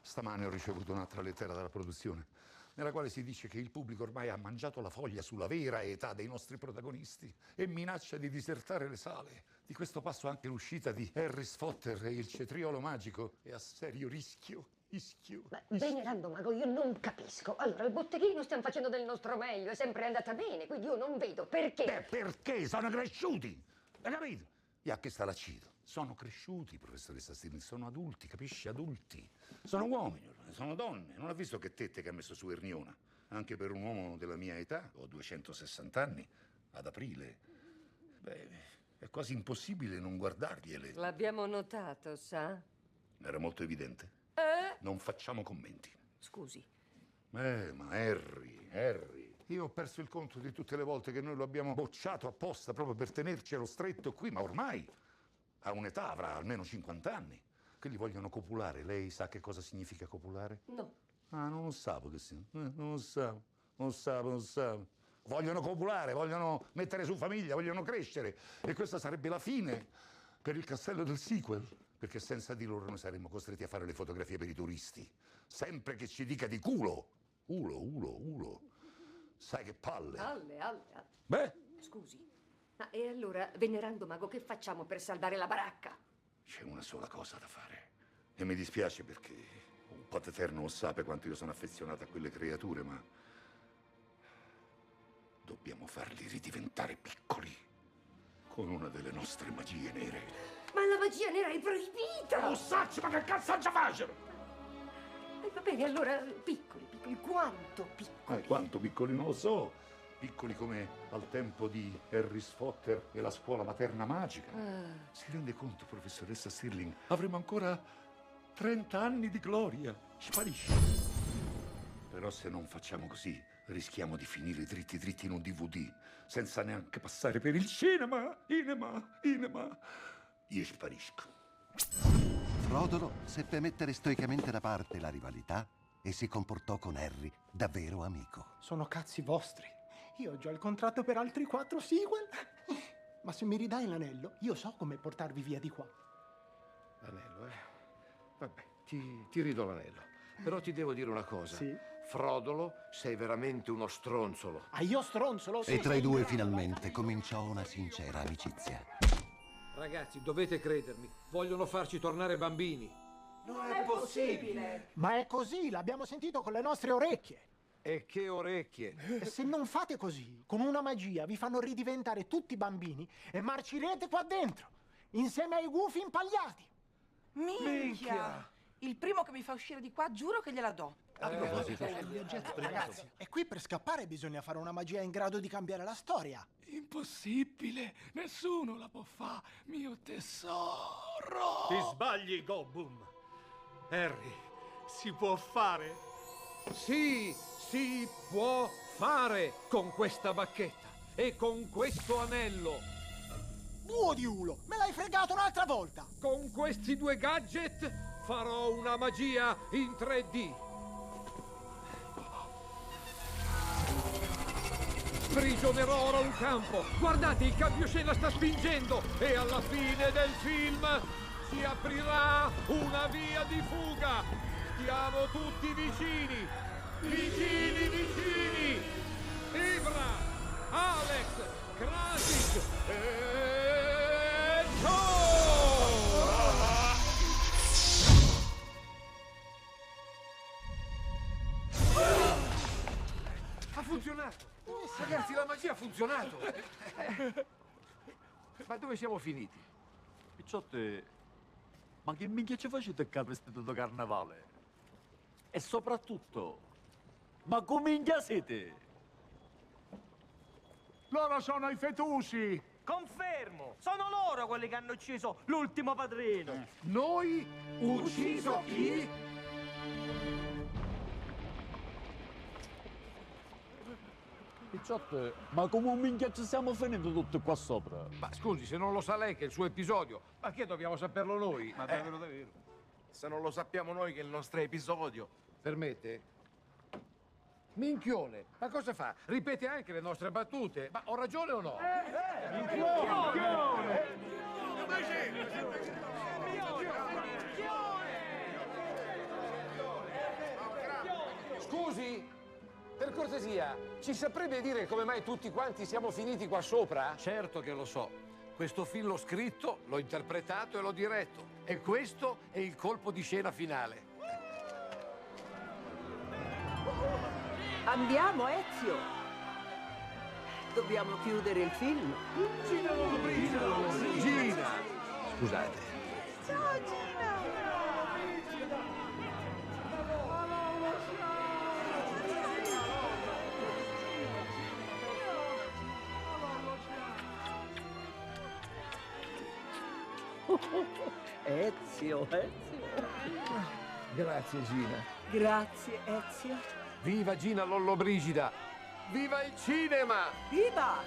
Speaker 6: Stamane ho ricevuto un'altra lettera dalla produzione, nella quale si dice che il pubblico ormai ha mangiato la foglia sulla vera età dei nostri protagonisti e minaccia di disertare le sale. Di questo passo anche l'uscita di Harry Spotter e il cetriolo magico è a serio rischio.
Speaker 9: Ma venerando mago, io non capisco. Allora, il botteghino stiamo facendo del nostro meglio, è sempre andata bene, quindi io non vedo perché.
Speaker 6: Perché sono cresciuti, hai capito? E a che sta l'acido? Sono cresciuti, professoressa Stirling, sono adulti, capisci? Adulti. Sono uomini, sono donne. Non ha visto che tette che ha messo su Erniona? Anche per un uomo della mia età, ho 260 anni, ad aprile. Beh, è quasi impossibile non guardargliele.
Speaker 9: L'abbiamo notato, sa?
Speaker 6: Era molto evidente. Non facciamo commenti.
Speaker 9: Scusi.
Speaker 6: Ma Harry, io ho perso il conto di tutte le volte che noi lo abbiamo bocciato apposta proprio per tenercelo stretto qui, ma ormai ha un'età, avrà almeno 50 anni. Che li vogliono copulare. Lei sa che cosa significa copulare?
Speaker 9: No.
Speaker 6: Ah, non lo sapevo che sia. Non lo sapevo. Vogliono copulare, vogliono mettere su famiglia, vogliono crescere. E questa sarebbe la fine per il castello del sequel. Perché senza di loro noi saremmo costretti a fare le fotografie per i turisti. Sempre che ci dica di culo. Ulo. Sai che palle.
Speaker 9: Alle.
Speaker 6: Beh,
Speaker 9: Scusi. E allora, venerando mago, che facciamo per salvare la baracca?
Speaker 6: c'è una sola cosa da fare. E mi dispiace perché un Pateterno non sa quanto io sono affezionato a quelle creature, ma dobbiamo farli ridiventare piccoli con una delle nostre magie nere.
Speaker 9: Ma la magia nera è proibita!
Speaker 6: Non sacci, ma che cazzo faccio?
Speaker 9: Va bene, allora, piccoli, quanto piccoli?
Speaker 6: Quanto piccoli non lo so. Piccoli come al tempo di Harry Potter e la scuola materna magica. Si rende conto, professoressa Stirling? Avremo ancora 30 anni di gloria. Sparisce. Però se non facciamo così, rischiamo di finire dritti in un DVD, senza neanche passare per il cinema. Inema. Io sparisco.
Speaker 14: Frodolo seppe mettere stoicamente da parte la rivalità e si comportò con Harry davvero amico.
Speaker 4: Sono cazzi vostri. Io ho già il contratto per altri 4 sequel. Ma se mi ridai l'anello, io so come portarvi via di qua.
Speaker 3: L'anello, Vabbè, ti ridò l'anello. Però ti devo dire una cosa.
Speaker 4: Sì?
Speaker 3: Frodolo, sei veramente uno stronzolo.
Speaker 4: Ah, io stronzolo?
Speaker 14: E tra i due finalmente cominciò una sincera amicizia.
Speaker 3: Ragazzi, dovete credermi. Vogliono farci tornare bambini.
Speaker 8: Non è possibile!
Speaker 4: Ma è così, l'abbiamo sentito con le nostre orecchie.
Speaker 3: E che orecchie!
Speaker 4: E se non fate così, con una magia vi fanno ridiventare tutti bambini e marcirete qua dentro, insieme ai gufi impagliati.
Speaker 8: Minchia! Il primo che mi fa uscire di qua, giuro che gliela do.
Speaker 4: A proposito, ragazzi, e qui per scappare bisogna fare una magia in grado di cambiare la storia.
Speaker 1: Impossibile! Nessuno la può fare, mio tesoro!
Speaker 16: Ti sbagli, Gobbum. Harry, si può fare?
Speaker 3: Sì, si può fare con questa bacchetta e con questo anello.
Speaker 4: Buo di ulo, me l'hai fregato un'altra volta!
Speaker 3: Con questi 2 gadget farò una magia in 3D. Sprigionerò ora un campo. Guardate, il cambioscena sta spingendo e alla fine del film si aprirà una via di fuga. Stiamo tutti vicini. Vicini. Ibra, Alex, Krasik e Joe! Ha funzionato! Ragazzi, la magia ha funzionato! Ma dove siamo finiti?
Speaker 13: Picciotte, ma che minchia ci facete qua vestito da carnevale? E soprattutto, ma come minchia siete?
Speaker 12: Loro sono i fetusi!
Speaker 16: Confermo! Sono loro quelli che hanno ucciso l'ultimo padrino!
Speaker 3: Noi? Ucciso chi?
Speaker 13: Picciotte, ma come minchia ci siamo finiti tutti qua sopra?
Speaker 3: Ma scusi, se non lo sa lei che è il suo episodio, ma che dobbiamo saperlo noi?
Speaker 13: Ma davvero.
Speaker 15: Se non lo sappiamo noi che è il nostro episodio.
Speaker 3: Permette? Minchione, ma cosa fa? Ripete anche le nostre battute. Ma ho ragione o no?
Speaker 12: Minchione!
Speaker 3: Scusi, per cortesia, ci saprebbe dire come mai tutti quanti siamo finiti qua sopra? Certo che lo so. Questo film l'ho scritto, l'ho interpretato e l'ho diretto. E questo è il colpo di scena finale.
Speaker 20: Andiamo, Ezio! Dobbiamo chiudere il film.
Speaker 3: Gina! Scusate.
Speaker 10: Ciao, Gina!
Speaker 20: Ezio.
Speaker 3: Grazie, Gina.
Speaker 20: Grazie, Ezio.
Speaker 3: Viva Gina Lollobrigida! Viva il cinema!
Speaker 20: Viva!